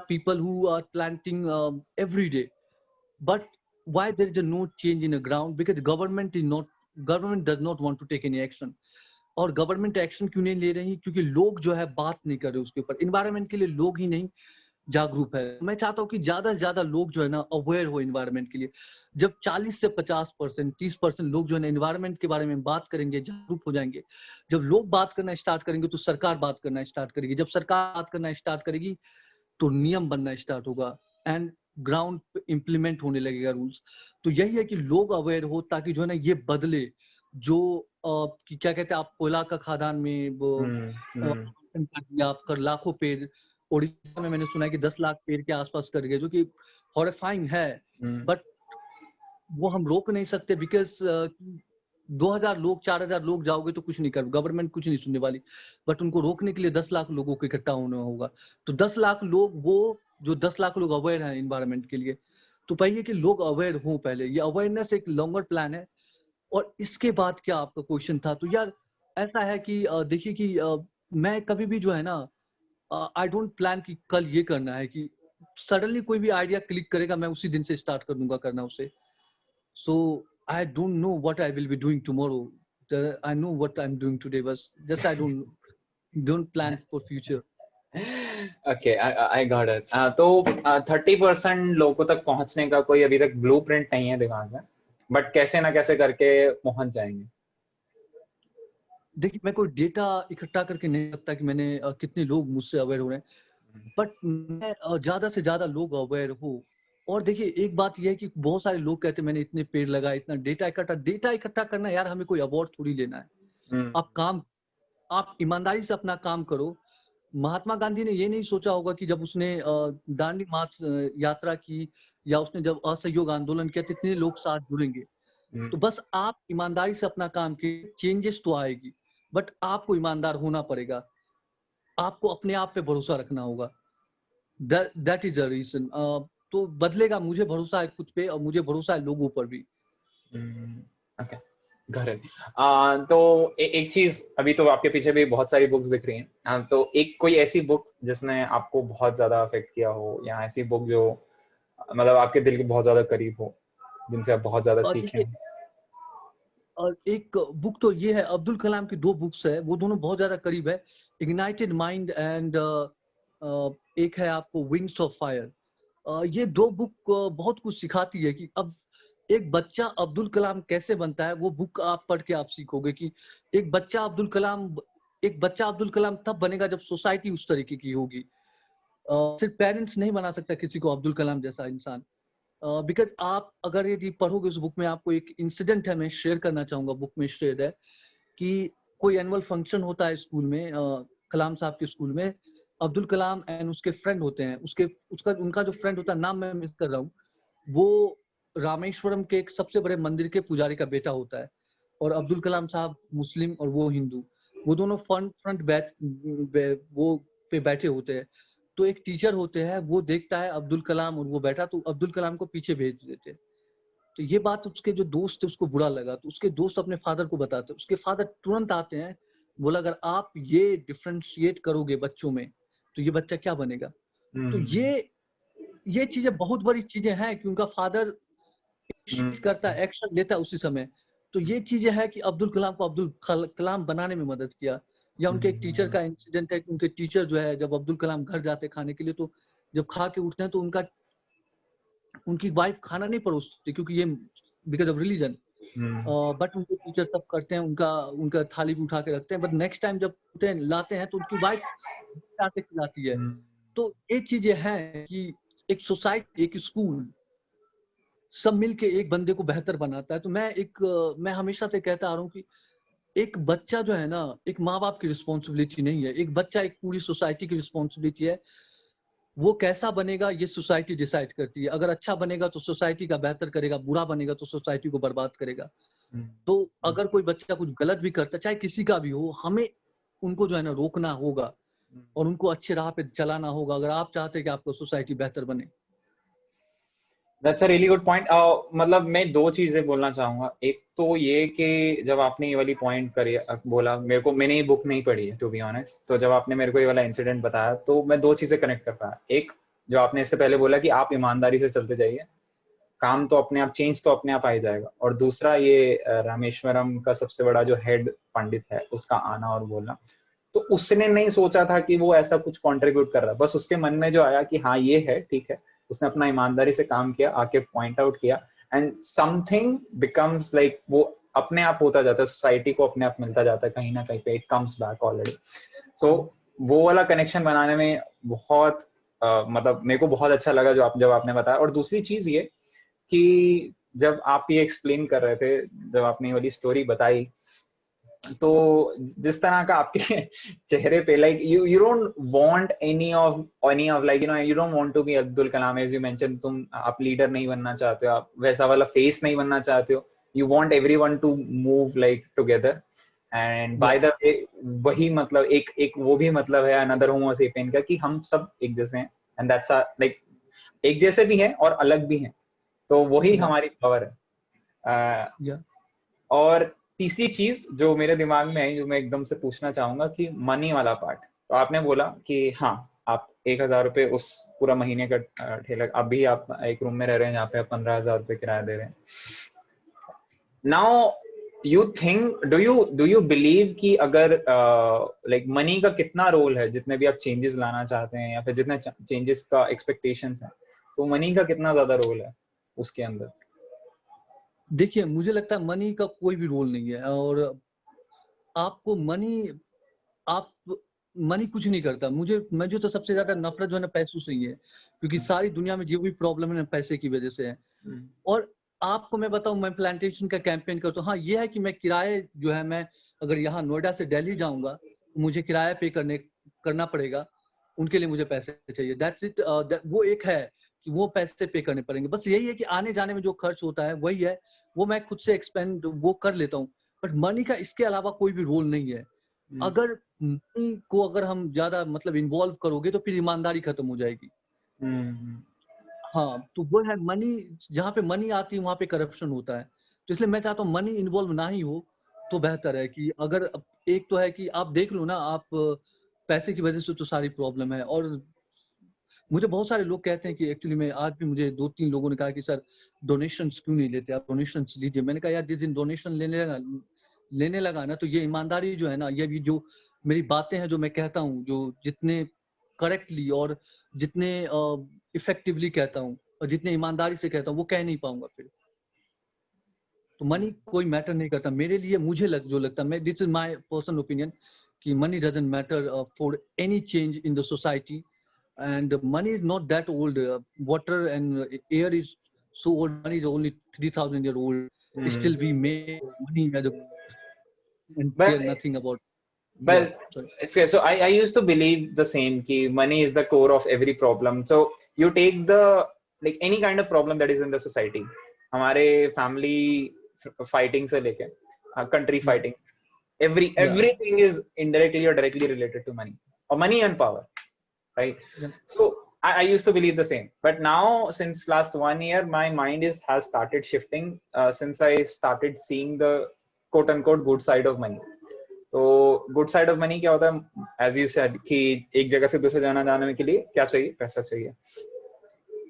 people who are planting every day, but why there is a no change in the ground? Because government does not want to take any action. और गवर्नमेंट एक्शन क्यों नहीं ले रही? क्योंकि लोग जो है बात नहीं कर रहे उसके ऊपर। इन्वायरमेंट के लिए लोग ही नहीं जागरूक है। मैं चाहता हूँ कि ज्यादा से ज्यादा लोग जो है ना अवेयर हो इन्वायरमेंट के लिए। जब 40 से 50%, 30% लोग जो है ना इन्वायरमेंट के बारे में बात करेंगे, जागरूक हो जाएंगे। जब लोग बात करना स्टार्ट करेंगे तो सरकार बात करना स्टार्ट करेगी। जब सरकार बात करना स्टार्ट करेगी तो नियम बनना स्टार्ट होगा एंड ग्राउंड पे इम्प्लीमेंट होने लगेगा रूल्स। तो यही है कि लोग अवेयर हो, ताकि जो है ना ये बदले। जो कि क्या कहते हैं, आप कोयला का खादान में वो आप कर लाखों पेड़, ओडिशा में मैंने सुना है कि 10 लाख पेड़ के आसपास कर गए, जो कि हॉरिफाइंग है। बट वो हम रोक नहीं सकते, बिकॉज 2000 लोग, 4000 लोग जाओगे तो कुछ नहीं कर, गवर्नमेंट कुछ नहीं सुनने वाली। बट उनको रोकने के लिए 10 लाख लोगों को इकट्ठा होना होगा। तो 10 लाख लोग, वो जो 10 लाख लोग अवेयर हैं इन्वायरमेंट के लिए, तो पहले कि लोग अवेयर हों। पहले ये अवेयरनेस एक लॉन्गर प्लान है। और इसके बाद क्या आपका क्वेश्चन था? तो यार ऐसा है कि देखिए कि मैं कभी भी जो है ना, आई डोंट प्लान कि कल ये करना है, कि सडनली कोई भी आइडिया क्लिक करेगा मैं उसी दिन से स्टार्ट कर दूंगा करना उसे. So I don't know what I will be doing tomorrow. I know what I am doing today, बस just I don't plan for future. Okay, I got it. तो 30% लोगों तक पहुंचने का कोई अभी तक ब्लूप्रिंट नहीं है दिमाग में, बट कैसे ना कैसे करके पहुंच जाएंगे. देखिए, मैं कोई डेटा इकट्ठा करके नहीं लगता कि मैंने कितने लोग मुझसे अवेयर हो रहे हैं, बट मैं ज्यादा से ज्यादा लोग अवेयर हो. और देखिए, एक बात यह है कि बहुत सारे लोग कहते हैं मैंने इतने पेड़ लगाए, इतना डेटा इकट्ठा करना, यार हमें कोई अवार्ड थोड़ी लेना है. आप ईमानदारी से अपना काम करो. महात्मा गांधी ने ये नहीं सोचा होगा कि जब उसने दांडी मार्च यात्रा की, या उसने जब असहयोग आंदोलन किया, तो इतने लोग साथ जुड़ेंगे. तो बस आप ईमानदारी से अपना काम किए, चेंजेस तो आएगी, बट आपको ईमानदार होना पड़ेगा. आपको अपने आप पे भरोसा रखना होगा. That is the reason. तो बदलेगा, मुझे भरोसा है खुद पे और मुझे भरोसा है लोगों पर भी. ओके, घर. तो एक चीज, अभी तो आपके पीछे भी बहुत सारी बुक्स दिख रही हैं, तो एक कोई ऐसी बुक जिसने आपको बहुत ज्यादा अफेक्ट किया हो, या ऐसी बुक जो मतलब आपके दिल के बहुत ज्यादा करीब हो, जिनसे आप बहुत ज्यादा और सीखे देखिए, हैं. और एक बुक तो ये है, अब्दुल कलाम की 2 बुक्स है, वो दोनों बहुत ज्यादा करीब है. इग्नाइटेड माइंड एंड एक है आपको विंग्स ऑफ फायर. ये 2 बुक बहुत कुछ सिखाती है कि अब एक बच्चा अब्दुल कलाम कैसे बनता है. वो बुक आप पढ़ के आप सीखोगे कि एक बच्चा अब्दुल कलाम एक बच्चा अब्दुल कलाम तब बनेगा जब सोसाइटी उस तरीके की होगी. सिर्फ पेरेंट्स नहीं बना सकता किसी को अब्दुल कलाम जैसा इंसान. बिकॉज आप अगर यदि पढ़ोगे उस बुक में, आपको एक इंसिडेंट है, मैं शेयर करना चाहूंगा, बुक में शेयर है कि कोई एनुअल फंक्शन होता है स्कूल में, कलाम साहब के स्कूल में. अब्दुल कलाम एंड उसके फ्रेंड होते हैं, उनका जो फ्रेंड होता है, नाम मैं मिस कर रहा हूँ, वो रामेश्वरम के एक सबसे बड़े मंदिर के पुजारी का बेटा होता है. और अब्दुल कलाम साहब मुस्लिम और वो हिंदू, वो दोनों फ्रंट वो पे बैठे होते हैं. तो एक टीचर होते हैं, वो देखता है अब्दुल कलाम और वो बैठा, तो अब्दुल कलाम को पीछे भेज देते हैं. तो ये बात उसके जो दोस्त थे उसको बुरा लगा, तो उसके दोस्त अपने फादर को बताते हैं. उसके फादर तुरंत आते हैं, बोला अगर आप ये डिफरेंशिएट करोगे बच्चों में तो ये बच्चा क्या बनेगा. तो ये चीजें बहुत बड़ी चीजें हैं कि उनका फादर करता है, एक्शन लेता है उसी समय. तो ये चीजें हैं कि अब्दुल कलाम को कलाम बनाने में मदद किया. या उनके एक टीचर का इंसिडेंट है कि उनके टीचर जो है, जब अब्दुल कलाम घर जाते खाने के लिए, तो जब खा के उठते हैं तो उनकी वाइफ खाना नहीं परोसती, क्योंकि ये बिकॉज ऑफ रिलीजन. बट उनके टीचर सब करते हैं, उनका थाली भी उठा के रखते हैं, बट नेक्स्ट टाइम जब लाते हैं तो उनकी वाइफ आके खिलाती है. तो ये चीजें हैं कि एक सोसाइटी, एक स्कूल, सब मिलके एक बंदे को बेहतर बनाता है. तो मैं हमेशा से कहता आ रहा हूँ कि एक बच्चा जो है ना, एक माँ बाप की रिस्पॉन्सिबिलिटी नहीं है, एक बच्चा एक पूरी सोसाइटी की रिस्पॉन्सिबिलिटी है. वो कैसा बनेगा ये सोसाइटी डिसाइड करती है. अगर अच्छा बनेगा तो सोसाइटी का बेहतर करेगा, बुरा बनेगा तो सोसाइटी को बर्बाद करेगा. तो अगर कोई बच्चा कुछ गलत भी करता है, चाहे किसी का भी हो, हमें उनको जो है ना रोकना होगा और उनको अच्छे राह पे चलाना होगा, अगर आप चाहते हैं कि आपको सोसाइटी बेहतर बने. That's a really good point. मतलब मैं दो चीजें बोलना चाहूंगा. एक तो ये कि जब आपने ये वाली पॉइंट करी, बोला मेरे को, मैंने ये बुक नहीं पढ़ी है टू बी ऑनेस्ट, तो जब आपने मेरे को ये वाला इंसिडेंट बताया तो मैं दो चीजें कनेक्ट कर पाया. एक, जो आपने इससे पहले बोला कि आप ईमानदारी से चलते जाइए, काम तो अपने आप, चेंज तो अपने आप आ ही जाएगा. और दूसरा ये रामेश्वरम का सबसे बड़ा जो हेड पंडित है उसका आना और बोलना, तो उसने नहीं सोचा था कि वो ऐसा कुछ कंट्रीब्यूट कर रहा है, बस उसके मन में जो आया कि हाँ ये है, ठीक है. उसने अपना ईमानदारी से काम किया, आके पॉइंट आउट किया, एंड समथिंग बिकम्स लाइक, वो अपने आप होता जाता है, सोसाइटी को अपने आप मिलता जाता है कहीं ना कहीं पे, इट कम्स बैक ऑलरेडी. सो वो वाला कनेक्शन बनाने में बहुत मतलब मेरे को बहुत अच्छा लगा जब आपने बताया. और दूसरी चीज ये कि जब आप ये एक्सप्लेन कर रहे थे, जब आपने ये वाली स्टोरी बताई, तो जिस तरह का आपके चेहरे पे, like you don't want any of like you don't want to be Abdul Kalam, as you mention. आप लीडर नहीं बनना चाहते हो, आप वैसा वाला फेस नहीं बनना चाहते हो. You want everyone to move like together. And by the way, वही मतलब एक वो भी मतलब है अनदर होमो सेपियन का, कि हम सब एक जैसे हैं, एंड दैट्स लाइक एक जैसे भी हैं और अलग भी हैं. तो वही हमारी पावर है. और तीसरी चीज जो मेरे दिमाग में है, जो मैं एकदम से पूछना चाहूंगा कि मनी वाला पार्ट। तो आपने बोला कि हाँ, आप 1,000 रुपए उस पूरा महीने का ठेला, अभी आप एक रूम में रह रहे हैं जहाँ पे आप 15,000 रुपए किराया दे रहे हैं। नाउ डू यू बिलीव कि अगर लाइक मनी का कितना रोल है, जितने भी आप चेंजेस लाना चाहते हैं या फिर जितने चेंजेस का एक्सपेक्टेशंस है, तो मनी का कितना ज्यादा रोल है उसके अंदर? देखिए, मुझे लगता है मनी का कोई भी रोल नहीं है, और आपको आप मनी कुछ नहीं करता। मुझे तो सबसे ज्यादा नफरत जो है ना पैसों से ही है, क्योंकि सारी दुनिया में जो भी प्रॉब्लम है ना पैसे की वजह से है। और आपको मैं बताऊं, मैं प्लांटेशन का कैंपेन करता हूँ। हाँ, ये है कि मैं किराए जो है, मैं अगर यहाँ नोएडा से दिल्ली जाऊंगा तो मुझे किराया पे करना पड़ेगा, उनके लिए मुझे पैसे चाहिए। That's it. वो एक है कि वो पैसे पे करने पड़ेंगे, बस यही है कि आने जाने में जो खर्च होता है वही है, वो मैं खुद से एक्सपेंड वो कर लेता हूँ। बट मनी का इसके अलावा कोई भी रोल नहीं है। अगर मनी को अगर हम ज्यादा मतलब इन्वॉल्व करोगे तो फिर ईमानदारी खत्म हो जाएगी। हाँ, तो वो है मनी। जहाँ पे मनी आती है वहाँ पे करप्शन होता है, तो इसलिए मैं चाहता हूँ मनी इन्वॉल्व ना ही हो तो बेहतर है। कि अगर एक तो है कि आप देख लो ना, आप पैसे की वजह से तो सारी प्रॉब्लम है। और मुझे बहुत सारे लोग कहते हैं कि एक्चुअली में आज भी मुझे 2-3 लोगों ने कहा कि सर डोनेशंस क्यों नहीं लेते, आप डोनेशंस लीजिए। मैंने कहा यार, जिस दिन डोनेशन लेने लगा ना, तो ये ईमानदारी जो है ना, ये भी जो मेरी बातें हैं जो मैं कहता हूँ, जो जितने करेक्टली और जितने इफेक्टिवली कहता हूँ और जितने ईमानदारी से कहता हूँ, वो कह नहीं पाऊंगा फिर। तो मनी कोई मैटर नहीं करता मेरे लिए। जो लगता है, मैं this is my personal opinion, कि money doesn't matter for any change in the society. And money is not that old. Water and air is so old. Money is only 3,000 year old. Still we make money and But care nothing about. Yeah, Well, sorry. so I used to believe the same, कि money is the core of every problem. So you take the like any kind of problem that is in the society, हमारे family fighting से लेके country fighting, everything is indirectly or directly related to money, or money and power, right? Yeah. So I used to believe the same, but now since last 1 year, my mind has started shifting since I started seeing the quote unquote good side of money. तो गुड साइड ऑफ मनी क्या होता है, एज यू सेड कि एक जगह से दूसरे जगह जाने के लिए क्या चाहिए, पैसा चाहिए।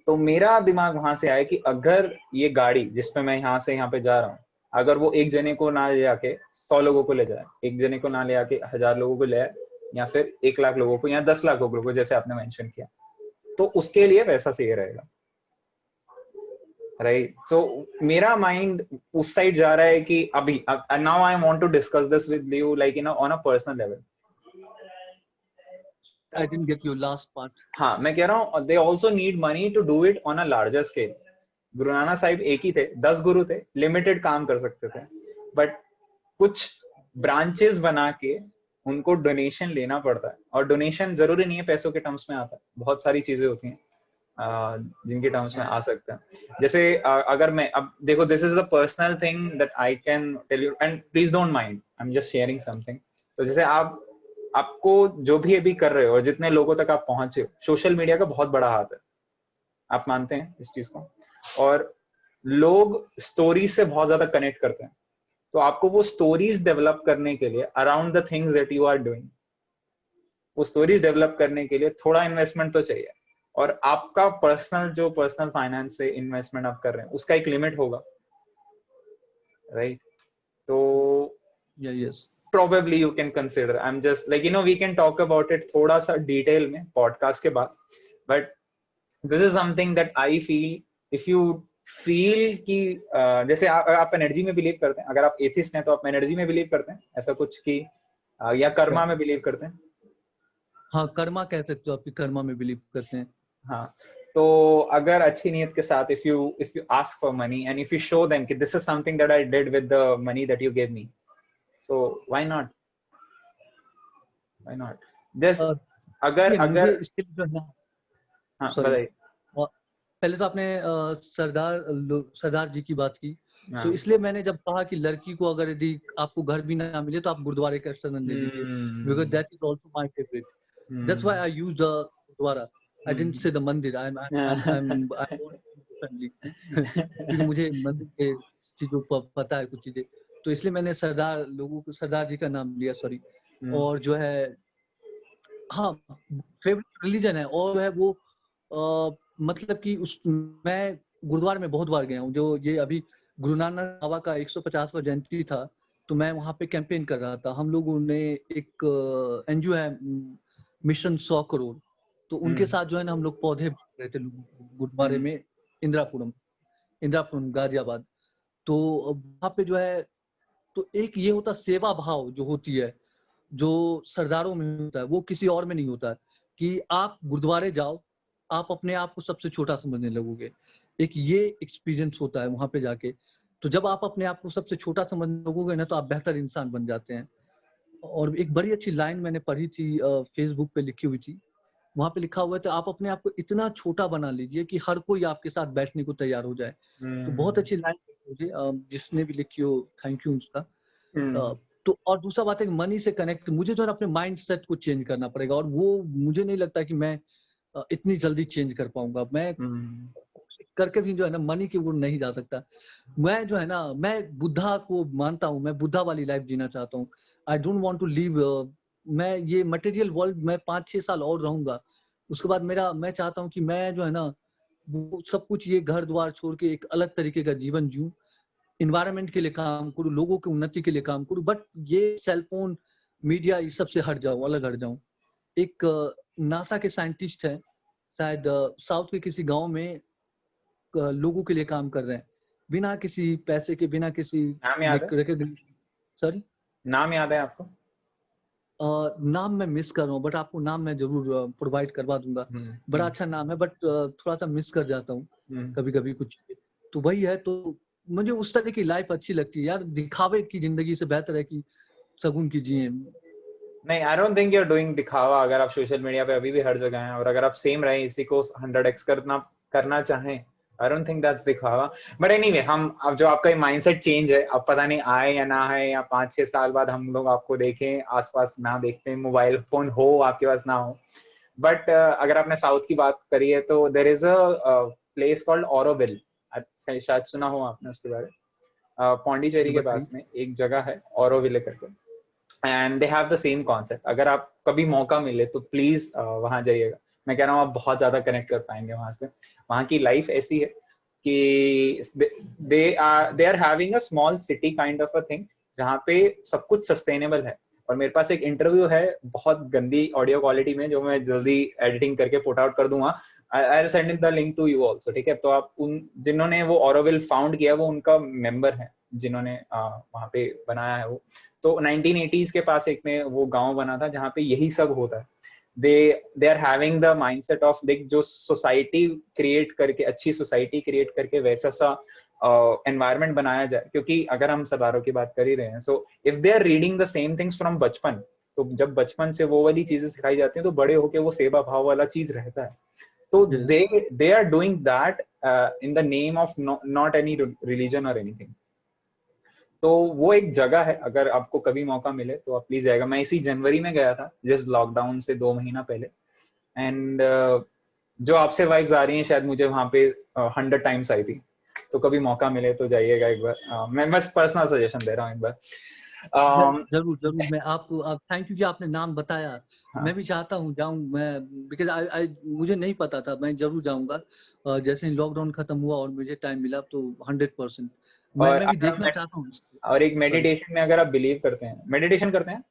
तो मेरा दिमाग वहां से आया कि अगर ये गाड़ी जिसपे मैं यहाँ से यहाँ पे जा रहा हूँ, अगर वो एक जने को ना ले आके 100 लोगों को ले जाए, एक जने को ना ले आके 1,000 लोगों को ले आए, या फिर 1 लाख लोगों को या 10 लाख लोगों को, जैसे आपने मेंशन किया, तो उसके लिए पैसा चाहिए रहेगा, राइट? सो मेरा माइंड उस साइड जा रहा है कि अभी now I want to discuss this with you like in on a personal level. I didn't get your last part. हाँ, मैं कह रहा हूँ they also need money to do it on a larger scale. Guru Nanak Sahib एक ही थे, 10 गुरु थे, लिमिटेड काम कर सकते थे, बट कुछ ब्रांचेस बना के उनको डोनेशन लेना पड़ता है। और डोनेशन जरूरी नहीं है पैसों के टर्म्स में आता है, बहुत सारी चीजें होती हैं जिनके टर्म्स में आ सकते हैं। जैसे अगर मैं अब देखो, this is the personal thing that I can tell you, and please don't mind, I am just sharing something. तो जैसे आपको जो भी अभी कर रहे हो और जितने लोगों तक आप पहुंचे हो, सोशल मीडिया का बहुत बड़ा हाथ है, आप मानते हैं इस चीज को? और लोग स्टोरीज से बहुत ज्यादा कनेक्ट करते हैं, तो आपको वो स्टोरीज डेवलप करने के लिए around the things that you are doing, वो स्टोरीज डेवलप करने के लिए थोड़ा इन्वेस्टमेंट तो चाहिए। और आपका पर्सनल फाइनेंस से इन्वेस्टमेंट आप कर रहे हैं, उसका एक लिमिट होगा, राइट? तो yes, probably you can consider, I'm just like, we can talk about it थोड़ा सा डिटेल में पॉडकास्ट के बाद, but this is something that I feel, if you feel कि जैसे आप एनर्जी में बिलीव करते हैं, अगर आप एथिस्ट हैं तो आप एनर्जी में बिलीव करते हैं ऐसा कुछ कि या कर्मा में बिलीव करते हैं? हाँ, कर्मा कह सकते हो, आपकी कर्मा में बिलीव करते हैं। हाँ, तो अगर अच्छी नीयत के साथ if you ask for money and if you show them कि this is something that I did with the money that you gave me, so why not this अगर मुझे इसके लिए जो है ना, हाँ सॉरी, बताइए। पहले तो आपने सरदार जी की बात की, तो इसलिए मैंने जब कहा कि लड़की को अगर यदि आपको घर भी ना मिले तो आप गुरुद्वारे का शरण ले लीजिए, because that is also my favourite. That's why I use gurdwara, I didn't say the mandir. I क्योंकि मुझे मंदिर के चीजों पर पता है कुछ चीजें। तो इसलिए मैंने सरदार जी का नाम लिया, सॉरी। हम्म, और जो है, हाँ, फेवरेट रिलीजन है। और जो है वो मतलब कि उस मैं गुरुद्वारे में बहुत बार गया हूँ। जो ये अभी गुरु नानक बाबा का 150वां जयंती था, तो मैं वहाँ पे कैंपेन कर रहा था। हम लोगों ने एक एनजीओ है, मिशन 100 करोड़, तो उनके हम्म, साथ जो है ना हम लोग पौधे बांट रहे थे लोगों को गुरुद्वारे हम्म, में, इंदिरापुरम इंदिरापुरम गाजियाबाद। तो वहाँ पे जो है, तो एक ये होता सेवा भाव जो होती है, जो सरदारों में होता है, वो किसी और में नहीं होता है। कि आप गुरुद्वारे जाओ, आप अपने आप को सबसे छोटा समझने लगोगे। एक ये एक्सपीरियंस होता है वहाँ पे जाके। तो जब आप अपने आप को सबसे छोटा समझने लगोगे ना, तो आप बेहतर इंसान बन जाते हैं। और एक बड़ी अच्छी लाइन मैंने पढ़ी थी, फेसबुक पे लिखी हुई थी। वहाँ पे लिखा हुआ है, तो आप अपने आप को इतना छोटा बना लीजिए कि हर कोई आपके साथ बैठने को तैयार हो जाए। तो बहुत हम्म, अच्छी लाइन लगी मुझे, जिसने भी लिखी हो, थैंक यू उसका। हम्म, तो और दूसरा बात है कि मनी से कनेक्ट मुझे जो है ना अपने माइंड सेट को चेंज करना पड़ेगा, और वो मुझे नहीं लगता कि मैं इतनी जल्दी चेंज कर पाऊंगा। मैं हम्म, करके भी जो है ना मनी की ओर नहीं जा सकता। मैं जो है ना, मैं बुद्धा को मानता हूँ, मैं बुद्धा वाली लाइफ जीना चाहता हूँ। I don't want to live, मैं ये मटेरियल वर्ल्ड में 5-6 साल और रहूंगा। उसके बाद मैं चाहता हूँ कि मैं जो है ना, वो सब कुछ, ये घर द्वार छोड़ के एक अलग तरीके का जीवन जीऊं, इन्वायरमेंट के लिए काम करूँ, लोगों की उन्नति के लिए काम करूँ, बट ये सेलफोन, मीडिया, इस सब से हट जाऊँ, अलग हट जाऊँ। एक नासा के साइंटिस्ट है, शायद साउथ के किसी गांव में लोगों के लिए काम कर रहे हैं, बिना किसी पैसे के, बिना किसी नाम याद है? रिकॉग्निशन। सॉरी, नाम याद है आपको? नाम मैं मिस कर रहा हूँ, बट आपको नाम मैं जरूर प्रोवाइड करवा दूंगा। हम्म, बड़ा अच्छा नाम है, बट थोड़ा सा मिस कर जाता हूँ हम्म। कभी कभी कुछ चीजें। तो वही है। तो मुझे उस तरह की लाइफ अच्छी लगती है यार। दिखावे की जिंदगी से बेहतर है कि सगुन की जिए। नहीं, I don't think you are doing दिखावा। अगर आप सोशल मीडिया पे अभी भी हर जगह हैं, और अगर आप सेम रहे, इसी को 100x करना करना चाहें, आई डोंट थिंक दैट्स दिखावा। बट एनीवे, हम अब जो आपका माइंडसेट चेंज है, अब पता नहीं आए या ना आए, या 5-6 साल बाद हम लोग आपको देखें आसपास ना देखते हैं, मोबाइल फोन हो आपके पास ना हो, बट अगर आपने साउथ की बात करी है, तो there is a place called Auroville. शायद सुना हो आपने उसके बारे में। पौंडीचेरी के बताइए। पास में एक जगह है ऑरोविले करके, and they have the same concept. अगर आप कभी मौका मिले तो प्लीज वहां जाइएगा। मैं कह रहा हूँ आप बहुत ज्यादा कनेक्ट कर पाएंगे वहां से। वहां की लाइफ ऐसी है कि they are having a small city kind of a thing, जहाँ पे सब कुछ सस्टेनेबल है। और मेरे पास एक इंटरव्यू है बहुत गंदी ऑडियो क्वालिटी में, जो मैं जल्दी एडिटिंग करके पुट आउट कर दूंगा। I will send the link to you also, ठीक है? तो आप उन जिन्होंने वो ऑरोविल फाउंड किया, वो उनका मेंबर है, जिन्होंने वहां पे बनाया है वो। तो 1980s के पास एक में वो गांव बना था जहाँ पे यही सब होता है। They are having the mindset of, देख, जो सोसाइटी क्रिएट करके, अच्छी सोसाइटी क्रिएट करके वैसा सा एनवायरनमेंट बनाया जाए। क्योंकि अगर हम सरदारों की बात कर ही रहे हैं, so if they are reading the same things from बचपन, तो जब बचपन से वो वाली चीजें सिखाई जाती हैं, तो बड़े होके वो सेवा भाव वाला चीज रहता है। तो yes. They are doing that in the name of not any religion और एनीथिंग। तो वो एक जगह है, अगर आपको कभी मौका मिले तो आप प्लीज जाएगा। मैं इसी जनवरी में गया था, जस्ट लॉकडाउन से 2 महीना पहले। एंड जो आपसे वाइब्स आ रही हैं, शायद मुझे वहां पे 100 टाइम्स आई थी। तो कभी मौका मिले तो जाइएगा एक बार। मैं बस पर्सनल सजेशन दे रहा हूँ एक बार। जरूर जरूर, मैं आपको, आप थैंक यू कि आपने नाम बताया। मैं हाँ, भी चाहता हूँ जाऊँ मैं, बिकॉज आई मुझे नहीं पता था। मैं जरूर जाऊंगा जैसे ही लॉकडाउन खत्म हुआ और मुझे टाइम मिला तो 100%। और मैं भी अगर देखना चाहता हूँ। और एक सॉरी, मेडिटेशन में, अगर आप बिलीव करते हैं, मेडिटेशन करते हैं?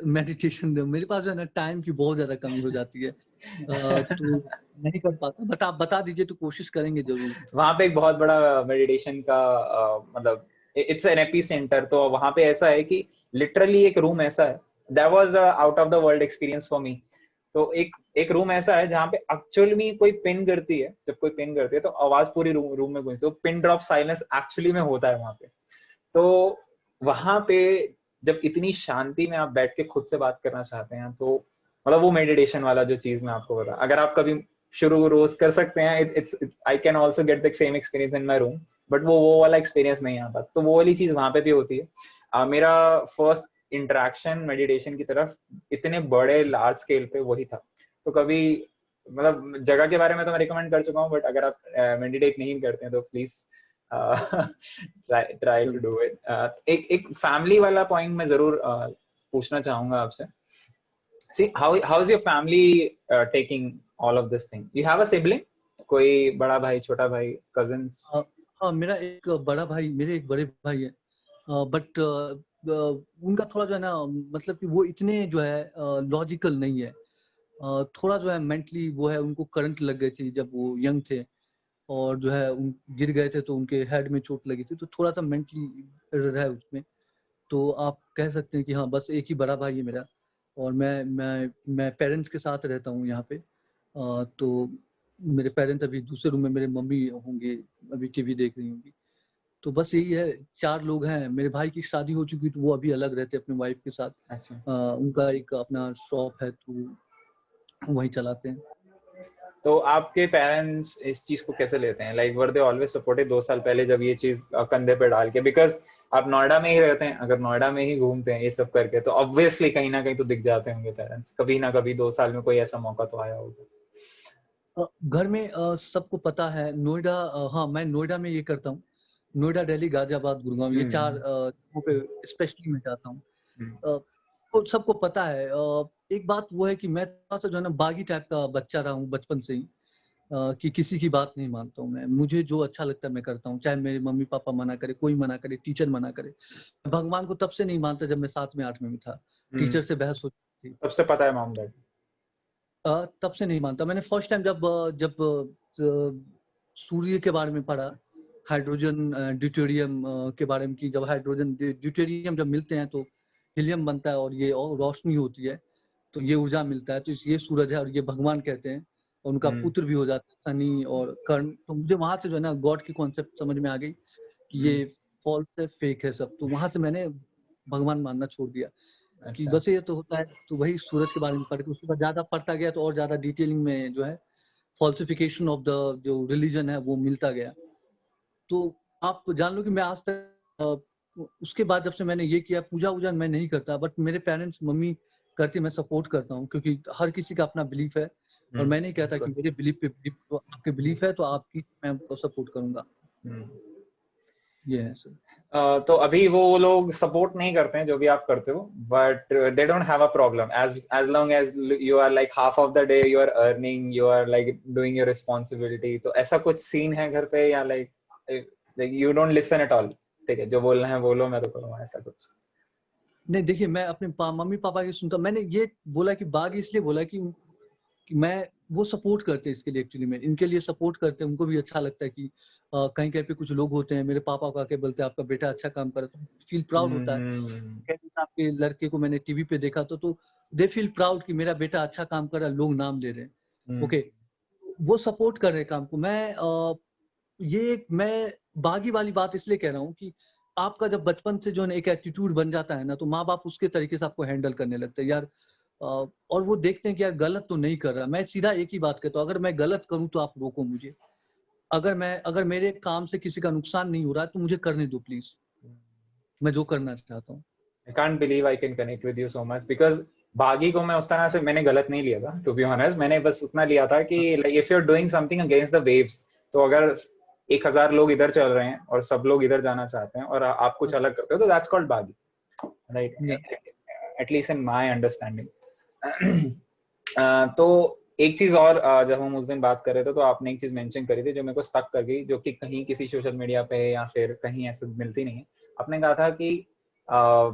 मेडिटेशन मेरे पास जो है ना टाइम की बहुत ज्यादा कमी हो जाती है, तो नहीं कर पाता। बट आप बता दीजिए तो कोशिश करेंगे जरूर। वहां पे एक बहुत बड़ा मेडिटेशन का मतलब, इट्स एन एपी सेंटर। तो वहां पे ऐसा है कि लिटरली एक रूम ऐसा है, that was out of the world experience for me. तो एक एक रूम ऐसा है जहाँ पे एक्चुअल में कोई पिन करती है, जब कोई पिन करती है तो आवाज पूरी रूम में गूंजती है। तो पिन ड्रॉप साइलेंस एक्चुअली में होता है वहां पे। तो वहां पे जब इतनी शांति में आप बैठ के खुद से बात करना चाहते हैं, तो मतलब वो मेडिटेशन वाला जो चीज मैं आपको बता, अगर आप कभी शुरू रोज कर सकते हैं, it's I can also get the same experience in my room. But वो वाला एक्सपीरियंस नहीं आता, तो वो वाली चीज वहां पे भी होती है। मेरा फर्स्ट इंटरेक्शन मेडिटेशन की तरफ इतने बड़े लार्ज स्केल पे वही था। तो कभी, मतलब जगह के बारे में तो मैं रिकमेंड कर चुका हूँ, बट अगर आप मेडिटेट नहीं करते हैं तो please try to do it. एक फैमिली वाला पॉइंट मैं जरूर पूछना चाहूंगा आपसे. See, how is your family taking all of this thing? You have a sibling? कोई बड़ा भाई, छोटा भाई, cousins? हाँ, मेरा एक बड़ा भाई, मेरे एक बड़े भाई है, बट उनका थोड़ा जो है ना, मतलब कि वो इतने जो है लॉजिकल नहीं है. थोड़ा जो है मेंटली वो है, उनको करंट लग गई थी जब वो यंग थे, और जो है उन गिर गए थे तो उनके हेड में चोट लगी थी, तो थोड़ा सा मेंटली एरर है उसमें. तो आप कह सकते हैं कि हाँ, बस एक ही बड़ा भाई है मेरा, और मैं पेरेंट्स के साथ रहता हूँ यहाँ पे. तो मेरे पेरेंट्स अभी दूसरे रूम में, मेरे मम्मी होंगे अभी टीवी देख रही होंगी. तो बस यही है, 4 लोग हैं. मेरे भाई की शादी हो चुकी, तो वो अभी अलग रहते हैं अपने वाइफ के साथ. अच्छा. उनका एक अपना शॉप है, तो वहीं चलाते हैं. तो आपके पेरेंट्स इस चीज को कैसे लेते हैं? Like were they always supported 2 साल पहले जब ये चीज कंधे पे डाल के? बिकॉज आप नोएडा में ही रहते हैं, अगर नोएडा में ही घूमते हैं ये सब करके, तो ऑब्वियसली कहीं ना कहीं तो दिख जाते होंगे पेरेंट्स. कभी ना कभी 2 साल में कोई ऐसा मौका तो आया होगा. घर में सबको पता है. नोएडा, हाँ, मैं नोएडा में ये करता हूँ. नोएडा, दिल्ली, गाजियाबाद, गुड़गांव, ये 4 जगहों पे स्पेशली मैं जाता हूँ. तो सबको पता है. एक बात वो है कि मैं थोड़ा सा जो है ना बागी टाइप का बच्चा रहा हूँ बचपन से ही, कि किसी की बात नहीं मानता हूँ मैं. मुझे जो अच्छा लगता है मैं करता हूँ, चाहे मेरे मम्मी पापा मना करे, कोई मना करे, टीचर मना करे. भगवान को तब से नहीं मानता जब मैं 7वें 8वें में था. टीचर से बहस होती थी, सबसे पता है मॉम डैड. तब से नहीं मानता. मैंने फर्स्ट टाइम जब सूर्य के बारे में पढ़ा, हाइड्रोजन ड्यूटेरियम के बारे में, कि जब हाइड्रोजन ड्यूटेरियम जब मिलते हैं तो हीलियम बनता है, और ये और रोशनी होती है, तो ये ऊर्जा मिलता है. तो ये सूरज है, और ये भगवान कहते हैं, और उनका पुत्र भी हो जाता है शनि और कर्ण. तो मुझे वहां से जो है ना गॉड की कॉन्सेप्ट समझ में आ गई कि ये फॉल्स है, फेक है सब. तो वहां से मैंने भगवान मानना छोड़ दिया कि बस ये तो होता है. तो वही सूरज के बारे में पढ़ के उसके बाद ज्यादा पढ़ता गया, तो और ज्यादा डिटेलिंग में जो है फॉल्सिफिकेशन ऑफ द जो रिलीजन है वो मिलता गया. तो आप जान लो कि मैं आज तक उसके बाद जब से मैंने ये किया, पूजा वूजा मैं नहीं करता, बट मेरे पेरेंट्स, मम्मी करती, मैं सपोर्ट करता हूँ, क्योंकि हर किसी का अपना बिलीफ है. और मैं नहीं कहता कि मेरे बिलीफ पे बिलीफ, तो आपके बिलीफ है तो आपकी मैं आपको सपोर्ट करूंगा. ये है सर. तो अभी वो लोग सपोर्ट नहीं करते हैं जो भी आप करते हो, but they don't have a problem as long as you are like half of the day you are earning, you are like doing your responsibility. तो ऐसा कुछ सीन है घर पे, या like you don't listen at all? ठीक है, जो बोलना है बोलो, मैं तो करूँगा, ऐसा कुछ? नहीं, देखिए, मैं अपने मम्मी पापा की सुनता. मैंने ये बोला कि बाग इसलिए बोला कि मैं वो सपोर्ट करते हैं इसके लिए, एक्चुअली में इनके लिए सपोर्ट करते हैं. उनको भी अच्छा लगता है कि कहीं कहीं पे कुछ लोग होते हैं, मेरे पापा को आके बोलते हैं आपका बेटा अच्छा काम कर रहा है, तो फील प्राउड होता है. कहते हैं आपके लड़के को मैंने टीवी पे देखा, तो दे फील प्राउड कि मेरा बेटा अच्छा काम कर रहा है, लोग नाम ले रहे हैं. ओके, वो सपोर्ट कर रहे हैं काम को. मैं बागी वाली बात इसलिए कह रहा हूँ कि आपका जब बचपन से जो है ना एक एटीट्यूड बन जाता है ना, तो माँ बाप उसके तरीके से आपको हैंडल करने लगते हैं यार. और वो देखते हैं कि यार गलत तो नहीं कर रहा. मैं सीधा एक ही बात कहता हूँ, अगर मैं गलत करूँ तो आप रोको मुझे. अगर मेरे काम से किसी का नुकसान नहीं हो रहा है तो मुझे करने दो प्लीज. मैं जो करना चाहता हूँ. I can't believe I can connect with you so much because बागी को मैं उस तरह से मैंने गलत नहीं लिया था, टू बी ऑनेस्ट. मैंने बस उतना लिया था कि like if you're doing something against the waves, तो अगर 1000 लोग इधर चल रहे हैं और सब लोग इधर जाना चाहते हैं और आप कुछ अलग करते हो, तो that's called बागी, right? At least in my understanding. तो एक चीज और, जब हम उस दिन बात कर रहे थे तो आपने एक चीज मेंशन करी थी जो मेरे को स्टक कर गई, जो कि कहीं किसी सोशल मीडिया पे या फिर कहीं ऐसे मिलती नहीं है. आपने कहा था कि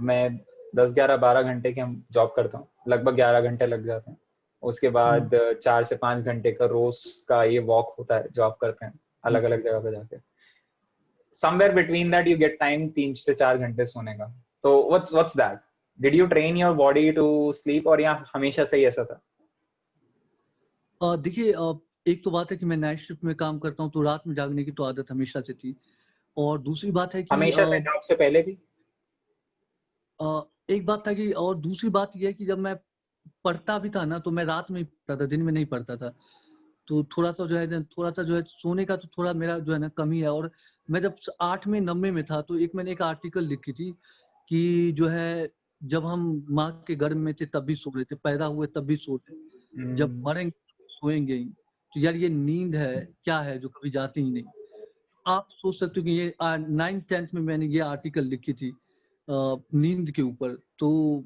मैं 10, 11, 12 घंटे की हम जॉब करता हूँ, लगभग 11 घंटे लग जाते हैं. उसके बाद 4 से 5 घंटे का रोज का ये वॉक होता है जो आप करते हैं अलग अलग जगह पे जाके. Somewhere between that you get time 3 से 4 घंटे सोने का. तो what's that? Did you train your body to sleep, और या हमेशा से ही ऐसा था? देखिए, एक तो बात है कि मैं नाइट शिफ्ट में काम करता हूँ, तो रात में जागने की तो आदत हमेशा से थी. और दूसरी बात है कि हमेशा से, जॉब से पहले भी? एक बात था कि, और दूसरी बात यह है कि जब मैं पढ़ता भी था ना, तो मैं रात में ही पढ़ता था, दिन में नहीं पढ़ता था. तो थोड़ा सा जो है सोने का तो थोड़ा मेरा जो है ना कमी है. और मैं जब 8वें 9वें में था, तो मैंने एक आर्टिकल लिखी थी कि जो है जब हम माँ के गर्भ में थे तब भी सो रहे थे, पैदा हुए तब भी सोते, जब मरेंगे सोएंगे ही. तो यार ये नींद है क्या है जो कभी जाती ही नहीं. आप सोच सकते हो कि ये 9th-10th में मैंने ये आर्टिकल लिखी थी नींद के ऊपर। तो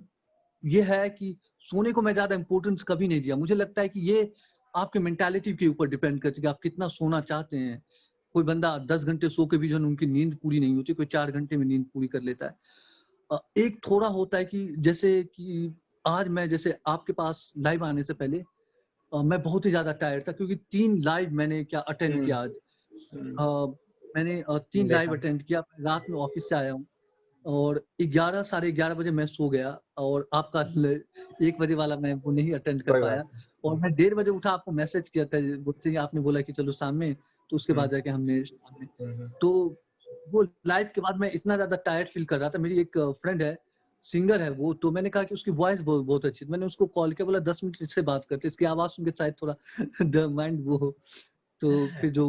ये है कि सोने को मैं ज़्यादा इम्पोर्टेंस कभी नहीं दिया। मुझे लगता है कि ये आपके मेंटालिटी के ऊपर डिपेंड करती है कि आप कितना सोना चाहते हैं। कोई बंदा 10 घंटे सो के भी जो है उनकी नींद पूरी नहीं होती, कोई 4 घंटे में नींद पूरी कर लेता है। एक थोड़ा होता है कि जैसे कि आज मैं जैसे आपके पास लाइव आने से पहले मैं बहुत ही ज़्यादा टायर्ड था क्योंकि 3 लाइव मैंने क्या अटेंड हम्म, किया आज। हम्म, मैंने 3 लाइव देखा। अटेंड किया, रात में ऑफ़िस से आया हूँ और 11 साढ़े 11 बजे मैं सो गया और आपका 1 बजे वाला मैं वो नहीं अटेंड कर कोई पाया बात और मैं 1:30 बजे उठा, आपको मैसेज किया था, मुझसे आपने बोला कि चलो शाम में, तो उसके नहीं। बाद जाके हमने शाम में हम्म, तो वो लाइव के बाद मैं इतना ज़्यादा टायर्ड फ़ील कर रहा था। मेरी एक फ्रेंड है, सिंगर है वो, तो मैंने कहा कि उसकी वॉइस बहुत अच्छी है। मैंने उसको कॉल किया, बोला 10 मिनट इससे बात करते हैं, इसकी आवाज़ सुन के शायद थोड़ा द माइंड वो हो। तो फिर जो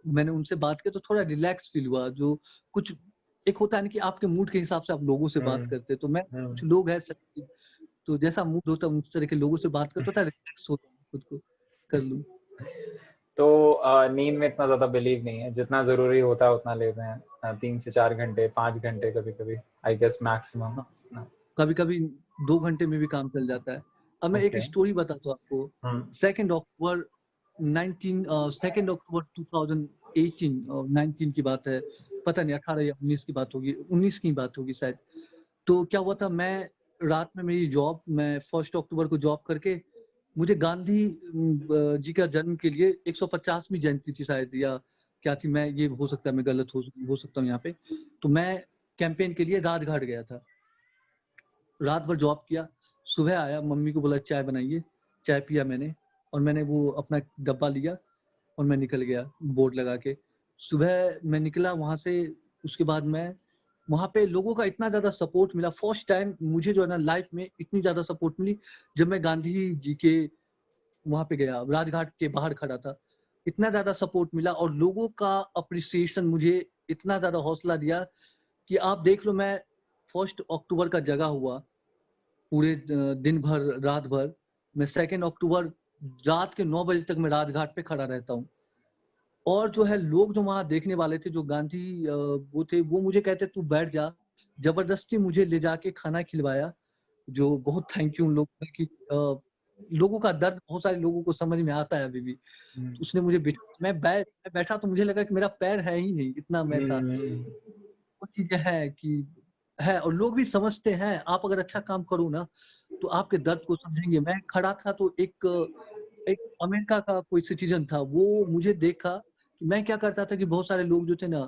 मैंने उनसे बात की तो थोड़ा रिलैक्स फ़ील हुआ। जो कुछ एक होता है ना कि आपके मूड के हिसाब से आप लोगों से बात हम्म, करते हैं, तो मैं हम्म। कुछ लोग हैं तो जैसा मूड होता है उस तरह के लोगों से बात करता था, रिलैक्स होता हूँ खुद को कर लूँ। तो नींद में इतना ज्यादा बिलीव नहीं है, जितना जरूरी होता है उतना लेते हैं। 3 से 4 घंटे, 5 घंटे कभी कभी, आई गेस मैक्सिमम। हाँ, कभी-कभी 2 घंटे में भी काम चल जाता है। अब मैं एक ओके। स्टोरी बताता हूँ आपको। हम्म, 2nd अक्टूबर 2nd अक्टूबर 2018 19 की बात है। पता नहीं 18 या 19 की बात होगी, 19 की बात होगी शायद। तो क्या हुआ था, मैं रात में मेरी जॉब, मैं 1st अक्टूबर को जॉब करके मुझे गांधी जी का जन्म के लिए 150वीं जयंती थी शायद या क्या थी, मैं ये हो सकता है मैं गलत हो सकता हूँ यहाँ पे। तो मैं कैंपेन के लिए राजघाट गया था। रात भर जॉब किया, सुबह आया, मम्मी को बोला चाय बनाइए, चाय पिया मैंने और मैंने वो अपना डब्बा लिया और मैं निकल गया बोर्ड लगा के। सुबह मैं निकला वहाँ से, उसके बाद मैं वहाँ पे लोगों का इतना ज़्यादा सपोर्ट मिला, फर्स्ट टाइम मुझे जो है ना लाइफ में इतनी ज़्यादा सपोर्ट मिली, जब मैं गांधी जी के वहाँ पे गया, राजघाट के बाहर खड़ा था। इतना ज़्यादा सपोर्ट मिला और लोगों का एप्रिसिएशन मुझे इतना ज़्यादा हौसला दिया कि आप देख लो, मैं 1st अक्टूबर का जगा हुआ पूरे दिन भर, रात भर। मैं 2nd अक्टूबर रात के 9 बजे तक मैं राजघाट पे खड़ा रहता हूँ। और जो है लोग जो वहाँ देखने वाले थे, जो गांधी वो थे, वो मुझे कहते तू बैठ जा। ज़बरदस्ती मुझे ले जाके खाना खिलवाया, जो बहुत थैंक यू उन लोगों का कि लोगों का दर्द बहुत सारे लोगों को समझ में आता है अभी भी। हम्म, तो उसने मुझे मैं बैठा तो मुझे लगा कि मेरा पैर है ही नहीं, इतना मैं था। हम्म, वो चीज़ें हैं कि है और लोग भी समझते हैं, आप अगर अच्छा काम करो ना, तो आपके दर्द को समझेंगे। मैं खड़ा था तो एक एक अमेरिका का कोई सिटीज़न था, वो मुझे देखा कि मैं क्या करता था कि बहुत सारे लोग जो थे ना,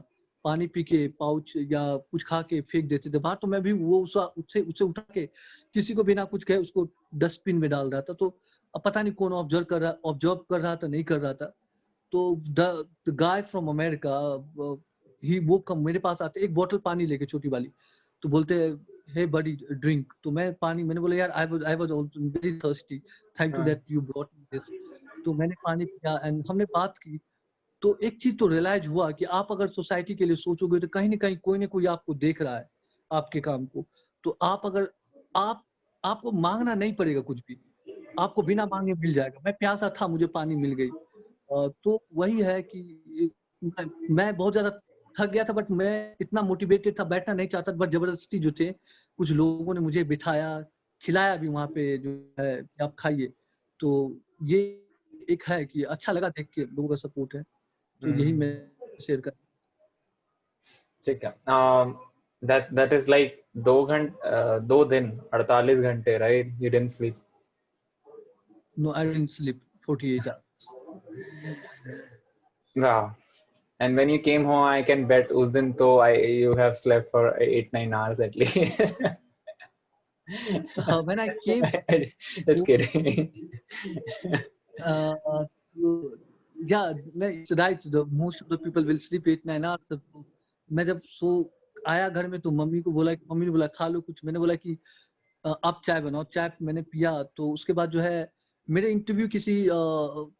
पानी पी के पाउच या कुछ खा के फेंक देते थे बाहर, तो मैं भी वो उससे उसे उठा के किसी को बिना कुछ कहे उसको डस्टबिन में डाल रहा था। तो अब पता नहीं कौन ऑब्जर्व कर रहा था, नहीं कर रहा था। तो द गाय फ्रॉम अमेरिका ही वो कम मेरे पास आते, एक बॉटल पानी लेके छोटी वाली, तो बोलते हे बडी ड्रिंक। तो मैं पानी, मैंने बोला यार I was very thirsty, thank you हाँ, that you brought me this. तो मैंने पानी पिया एंड हमने बात की। तो एक चीज तो रियलाइज हुआ कि आप अगर सोसाइटी के लिए सोचोगे तो कहीं ना कहीं कोई ना कोई आपको देख रहा है, आपके काम को। तो आप अगर आप आपको मांगना नहीं पड़ेगा कुछ भी, आपको बिना मांगे मिल जाएगा। मैं प्यासा था, मुझे पानी मिल गई। तो वही है कि मैं बहुत ज़्यादा थक गया था, बट मैं इतना मोटिवेटेड था, बैठना नहीं चाहता था, बट ज़बरदस्ती जो थे, कुछ लोगों ने मुझे बिठाया, खिलाया भी वहाँ पे जो है कि आप खाइए। तो ये एक है कि अच्छा लगा देख के लोगों का सपोर्ट है, तो यही मैं हम्म, शेयर कर। ठीक है। दैट इज लाइक 2 दिन 48 घंटे, right? You didn't sleep. No, I didn't sleep 48 hours. Wow. And when you came home, I can bet उस दिन तो you have slept for 8-9 hours at least. When I came Just kidding. Uh, so, yeah, no, it's right. The most of the people will sleep 8-9 hours. तो मैं जब सो आया घर में तो मम्मी को बोला, मम्मी ने बोला खा लो कुछ। मैंने बोला कि आप चाय बनाओ। चाय मैंने पिया तो उसके बाद जो है मेरे इंटरव्यू किसी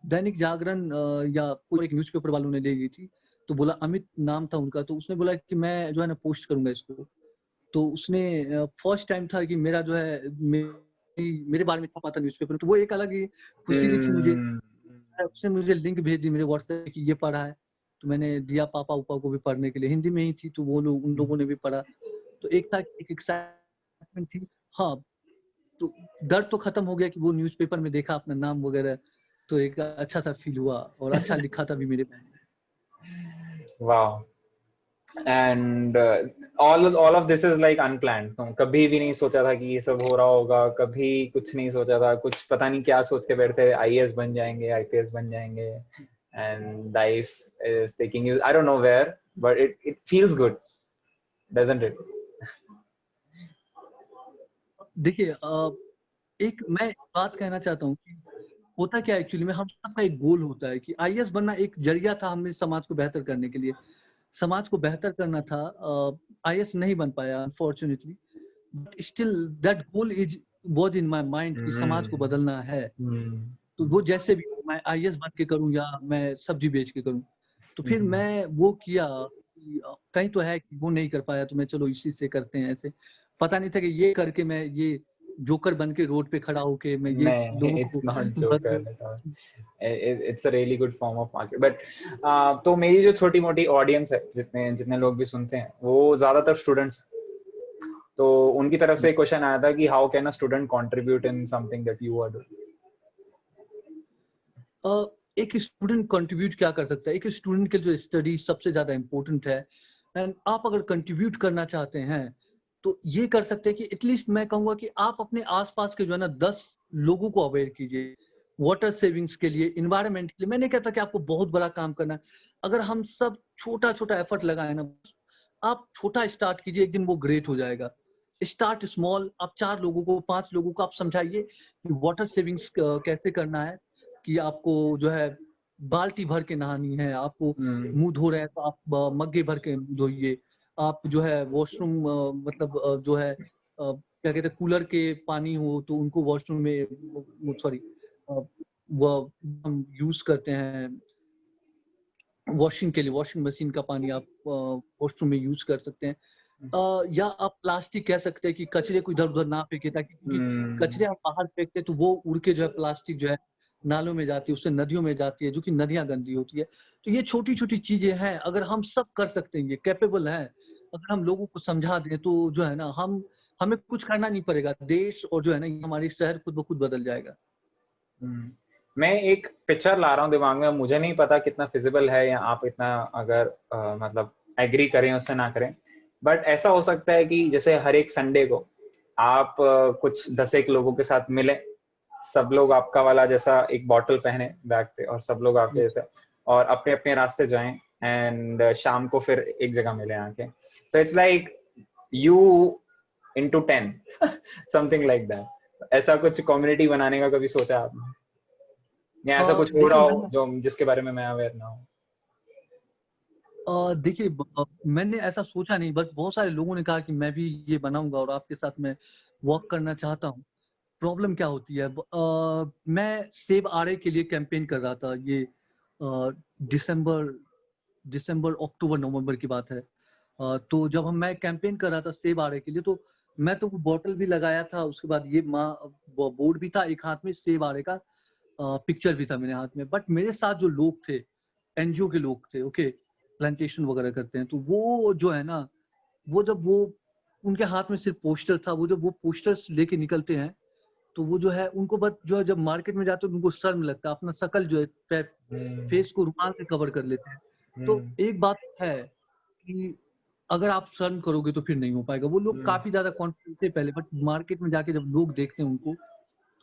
दैनिक जागरण या कोई एक न्यूज़पेपर वालों ने ले ली थी। तो बोला, अमित नाम था उनका, तो उसने बोला कि मैं जो है ना पोस्ट करूंगा इसको। तो उसने फर्स्ट टाइम था कि मेरा जो है मेरे बारे में छपा था न्यूज़पेपर में, तो वो एक अलग ही खुशी भी थी मुझे। Hmm. उसने मुझे लिंक भेज दी मेरे व्हाट्सएप पे कि ये पढ़ा है। तो मैंने दिया पापा ऊपा को भी पढ़ने के लिए, हिंदी में ही थी तो वो लोग उन लोगों ने भी पढ़ा। तो एक था एक एक्साइटमेंट थी। हाँ, तो डर तो खत्म हो गया कि वो न्यूज़पेपर में देखा अपना नाम वगैरह, तो एक अच्छा-सा फ़ील हुआ और अच्छा लिखा था भी मेरे मैम ने। Wow! And all of this is like unplanned. तुम कभी भी नहीं सोचा था कि ये सब हो रहा होगा, कभी कुछ नहीं सोचा था, कुछ पता नहीं क्या सोच के बैठे थे, आईएएस बन जाएंगे, आईपीएस बन जाएंगे, and life is taking you I don't know where, but it feels good, doesn't it? देखिए एक मैं बात कहना चाहता हूँ कि होता क्या है एक्चुअली में, हम सबका एक गोल होता है कि आईएएस बनना एक जरिया था हमें समाज को बेहतर करने के लिए। समाज को बेहतर करना था, आईएएस नहीं बन पाया unfortunately, but still that goal is was in my mind कि समाज को बदलना है। तो वो जैसे भी मैं आईएएस बन के करूँ या मैं सब्जी बेच के करूँ। तो फिर मैं वो किया कि कहीं तो है कि वो नहीं कर पाया तो मैं चलो इसी से करते हैं ऐसे। पता नहीं था कि ये करके मैं ये जोकर बन के रोड पे खड़ा होके मैं ये नहीं, लोगों इट्स को नॉट बदलूं। Joker at all, it's a really good form of market. But तो मेरी जो छोटी मोटी ऑडियंस है, जितने जितने लोग भी सुनते हैं, वो ज्यादातर स्टूडेंट्स, तो उनकी तरफ से एक क्वेश्चन आया था कि how can a student contribute in something that you are doing? एक स्टूडेंट कंट्रीब्यूट क्या कर सकता है? एक स्टूडेंट के लिए स्टडी सबसे ज्यादा इम्पोर्टेंट है, एंड आप अगर कंट्रीब्यूट करना चाहते हैं तो ये कर सकते हैं कि एटलीस्ट मैं कहूंगा कि आप अपने आसपास के जो है ना 10 लोगों को अवेयर कीजिए वाटर सेविंग्स के लिए, इन्वायरमेंट के लिए। मैं नहीं कहता कि आपको बहुत बड़ा काम करना है, अगर हम सब छोटा छोटा एफर्ट लगाए ना, आप छोटा स्टार्ट कीजिए, एक दिन वो ग्रेट हो जाएगा। स्टार्ट स्मॉल, आप 4 लोगों को 5 लोगों को आप समझाइए कि वाटर सेविंग्स कैसे करना है, कि आपको जो है बाल्टी भर के नहानी है, आपको मुंह धो रहे हैं तो आप मग्गे भर के धोइए, आप जो है वॉशरूम मतलब जो है क्या कहते हैं कूलर के पानी हो तो उनको वॉशरूम में सॉरी वो हम यूज करते हैं वॉशिंग के लिए, वॉशिंग मशीन का पानी आप वॉशरूम में यूज कर सकते हैं। या आप प्लास्टिक कह सकते हैं कि कचरे को इधर उधर ना फेंके, ताकि क्योंकि कचरे आप बाहर फेंकते हैं तो वो उड़ के जो है प्लास्टिक जो है नालों में जाती है, उससे नदियों में जाती है, जो कि नदियां गंदी होती है। तो ये छोटी छोटी चीजें हैं, अगर हम सब कर सकते हैं, ये कैपेबल है, अगर हम लोगों को समझा दें तो जो है ना हमें कुछ करना नहीं पड़ेगा, देश और जो है ना हमारी शहर खुद ब खुद बदल जाएगा। मैं एक पिक्चर ला रहा हूँ दिमाग में, मुझे नहीं पता कितना फिजिबल है या आप इतना अगर मतलब एग्री करें उससे ना करें, बट ऐसा हो सकता है कि जैसे हर एक संडे को आप कुछ 10 लोगों के साथ मिले, सब लोग आपका वाला जैसा एक बॉटल पहने बैग पे और सब लोग आपके जैसे, और अपने अपने रास्ते जाएं, एंड शाम को फिर एक जगह मिले आके। So it's like you into 10 something like that. ऐसा कुछ कम्युनिटी बनाने का कभी सोचा आपने, या ऐसा कुछ हो रहा देखिए हो जो जिसके बारे में मैं अवेयर ना हूँ? देखिए मैंने ऐसा सोचा नहीं, बट बहुत सारे लोगों ने कहा कि मैं भी ये बनाऊंगा और आपके साथ मैं वर्क करना चाहता हूँ। प्रॉब्लम क्या होती है, मैं सेव आरए के लिए कैंपेन कर रहा था, ये दिसंबर दिसंबर अक्टूबर नवंबर की बात है। तो जब मैं कैंपेन कर रहा था सेव आरए के लिए, तो मैं तो वो बॉटल भी लगाया था, उसके बाद ये बोर्ड भी था एक हाथ में, सेव आरए का पिक्चर भी था मेरे हाथ में। बट मेरे साथ जो लोग थे, एनजीओ के लोग थे, ओके, प्लांटेशन वगैरह करते हैं, तो वो जो है ना, वो जब वो उनके हाथ में सिर्फ पोस्टर था, वो जब वो पोस्टर्स लेके निकलते हैं तो वो जो है उनको बस जो है जब मार्केट में जाते हैं उनको शर्म लगता है, अपना शकल जो है फेस को रुमाल से कवर कर लेते हैं। तो एक बात है कि अगर आप शर्म करोगे तो फिर नहीं हो पाएगा। वो लोग काफी ज्यादा कॉन्फिडेंट थे पहले, बट मार्केट में जाके जब लोग देखते हैं उनको,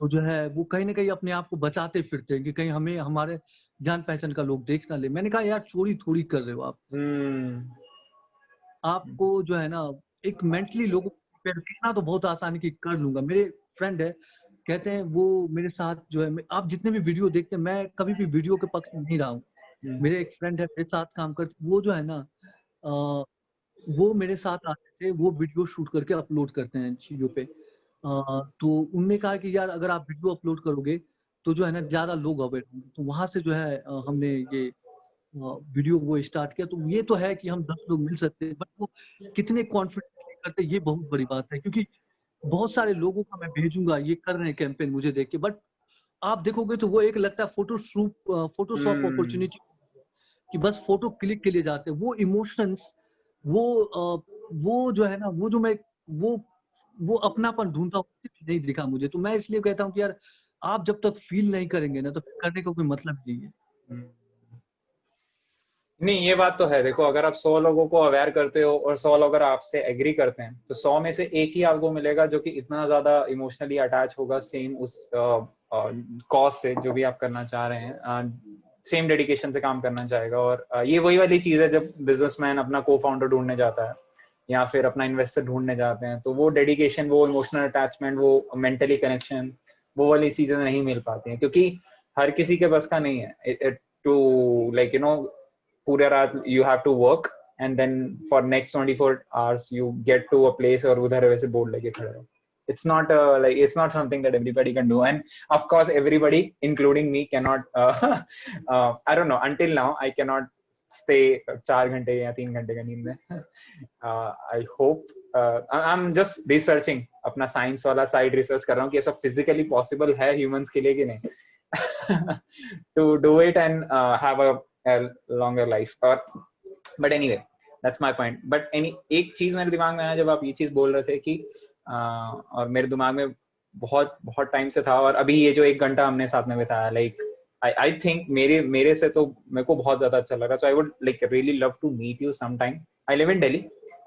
तो जो है वो कहीं ना कहीं अपने आप को बचाते फिरते हैं कि कहीं हमें हमारे जान पहचान का लोग देख ना ले। मैंने कहा यार चोरी थोड़ी कर रहे हो आप, आपको जो है ना एक मेंटली लोगों को प्रिपेयर करना तो बहुत आसान है कि कर लूंगा। मेरे फ्रेंड है, कहते हैं वो मेरे साथ जो है, आप जितने भी वीडियो देखते हैं, मैं कभी भी वीडियो के पक्ष में नहीं रहा हूँ। मेरे एक फ्रेंड है मेरे साथ काम करते, वो जो है ना वो मेरे साथ आते थे, वो वीडियो शूट करके अपलोड करते हैं चीजों पे। तो उनने कहा कि यार अगर आप वीडियो अपलोड करोगे तो जो है ना ज्यादा लोग अवेयर होंगे, तो वहां से जो है हमने ये वीडियो वो स्टार्ट किया। तो ये तो है कि हम 10 लोग मिल सकते हैं, बट वो कितने कॉन्फिडेंटली करते हैं ये बहुत बड़ी बात है, क्योंकि बहुत सारे लोगों का मैं भेजूंगा ये कर रहे हैं कैंपेन मुझे देख के, बट आप देखोगे तो वो एक लगता है फोटोशॉप अपॉर्चुनिटी, कि बस फोटो क्लिक के लिए जाते हैं। वो इमोशंस, वो जो है ना, वो जो मैं वो अपनापन ढूंढता हूँ, सिर्फ नहीं दिखा मुझे। तो मैं इसलिए कहता हूँ कि यार आप जब तक फील नहीं करेंगे ना, तो करने का कोई मतलब नहीं है। नहीं, ये बात तो है। देखो, अगर आप 100 लोगों को अवेयर करते हो और 100 लोग अगर आपसे एग्री करते हैं, तो 100 में से एक ही आपको मिलेगा जो कि इतना ज्यादा इमोशनली अटैच होगा सेम उस कॉज से जो भी आप करना चाह रहे हैं, सेम डेडिकेशन से काम करना चाहेगा। और ये वही वाली चीज है जब बिजनेसमैन अपना को फाउंडर ढूंढने जाता है या फिर अपना इन्वेस्टर ढूंढने जाते हैं, तो वो डेडिकेशन, वो इमोशनल अटैचमेंट, वो मेंटली कनेक्शन, वो वाली चीजें नहीं मिल पाती हैं, क्योंकि हर किसी के बस का नहीं है टू लाइक पूरे रात you have to work and then for next 24 hours you get to a place और उधर वैसे बोर्ड लेके खड़े हो. It's not something that everybody can do, and of course everybody including me cannot I don't know, until now I cannot stay 4 घंटे या 3 घंटे का नींद में. I hope I'm just researching, अपना साइंस वाला साइड रिसर्च कर रहा हूँ कि ऐसा फिजिकली पॉसिबल है ह्यूमंस के लिए कि नहीं to do it and have a longer life. But anyway, that's my point. But एक चीज मेरे दिमाग में आया जब आप ये चीज बोल रहे थे कि और मेरे दिमाग में बहुत बहुत टाइम से था, और अभी ये जो 1 घंटा हमने साथ में बिताया, लाइक आई थिंक मेरे से तो मेरे को बहुत ज्यादा अच्छा लगा. So I would like really love to meet you some time. I live in Delhi,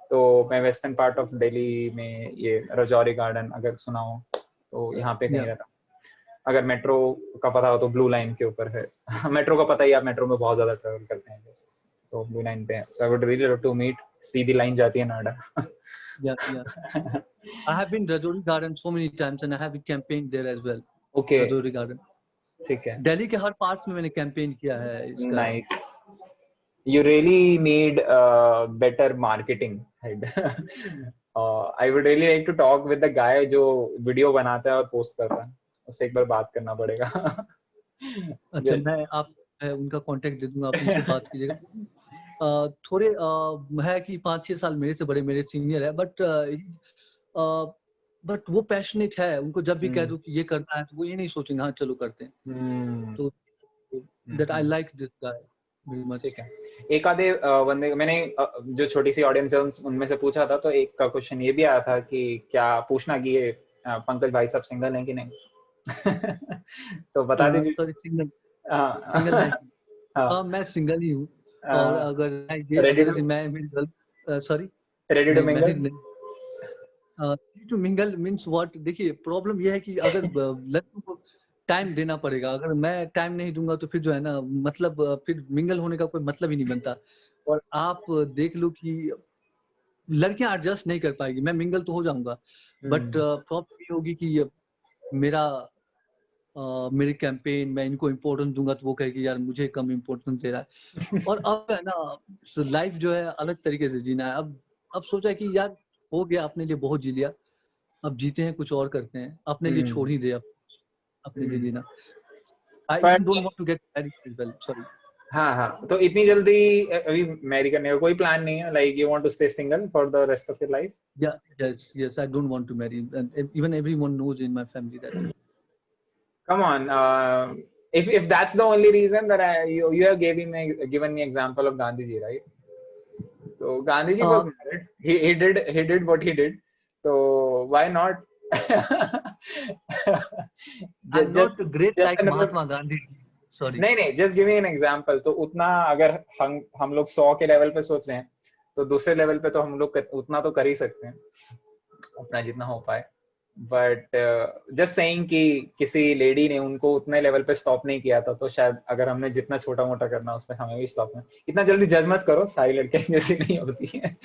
तो मैं वेस्टर्न पार्ट ऑफ दिल्ली में, ये रजौरी गार्डन अगर सुना हो तो यहाँ पे कहीं रहता. अगर मेट्रो का पता हो तो ब्लू लाइन के ऊपर है. मेट्रो का पता ही, आप मेट्रो में बहुत ज्यादा ट्रैवल करते हैं, तो ब्लू लाइन पे है. So I would really love to meet. सीधी लाइन जाती है Noida. Yeah. I have been Rajouri Garden so many times and I have campaigned there as well. Okay. Rajouri Garden. ठीक है. दिल्ली के हर पार्ट में मैंने कैंपेन किया है इसका. Nice. You really need better marketing head. I would really like to talk with the guy जो वीडियो बनाता है और पोस्ट करता है. उससे एक बार बात करना पड़ेगा. अच्छा, मैं उनका कांटेक्ट दे दूंगा, आप उनसे बात कीजिएगा. थोड़े है कि 5-6 साल मेरे से बड़े, मेरे सीनियर है, बट वो पैशनेट है. उनको जब भी कह दो कि ये करना है तो वो ये नहीं सोचेंगे हाँ चलो करते हैं. तो that I like this guy very much. ठीक है. एक आधे बंदे मैंने जो छोटी सी ऑडियंस है उनमें से पूछा था, तो एक का क्वेश्चन ये भी आया था कि क्या पूछना कि ये पंकज भाई साहब सिंगल हैं कि नहीं. तो बता दीजिए. सॉरी, सिंगल नहीं. हाँ, मैं सिंगल ही हूँ. और अगर मैं मेरी girl, sorry, ready to mingle. Ready to mingle means what. देखिए, प्रॉब्लम ये है कि अगर लड़कों को टाइम देना पड़ेगा. अगर मैं टाइम नहीं दूंगा तो फिर जो है ना, मतलब फिर मिंगल होने का कोई मतलब ही नहीं बनता. और आप देख लो कि लड़कियां एडजस्ट नहीं कर पाएगी. मैं मिंगल तो हो जाऊंगा, बट प्रॉब्लम ये होगी कि मेरी कैंपेन, मैं इनको इम्पोर्टेंस दूंगा तो वो कहेगी यार मुझे कम इम्पोर्टेंस दे रहा है. और अब है ना, लाइफ जो है अलग तरीके से जीना है. अब सोचा है कि यार हो गया, अपने लिए बहुत जी लिया, अब जीते हैं, कुछ और करते हैं. अपने लिए छोड़ ही दे, अपने लिए जीना. I even don't want to get married as well. Sorry. हाँ. तो इतनी जल्दी अभी मैरी करने का कोई प्लान नहीं है? Like you want to stay single for the rest of your life? Yeah, yes. I don't want to marry, and even everyone knows in my family that. Come on. If that's the only reason that you have given me example of Gandhi ji, right? So Gandhi ji was married. He did what he did. So why not? I'm not great like Mahatma Gandhi. Sorry. नहीं, just give me an example. तो उतना अगर हम लोग 100 के लेवल पे सोच रहे हैं, तो दूसरे लेवल पे तो हम लोग उतना तो कर ही सकते हैं, अपना जितना हो पाए. बट जस्ट सेइंग कि किसी लेडी ने उनको उतने लेवल पे स्टॉप नहीं किया था, तो शायद अगर हमने जितना छोटा मोटा करना उसमें हमें भी स्टॉप नहीं. इतना जल्दी जज मत करो, सारी लड़कियां जैसी नहीं होती है.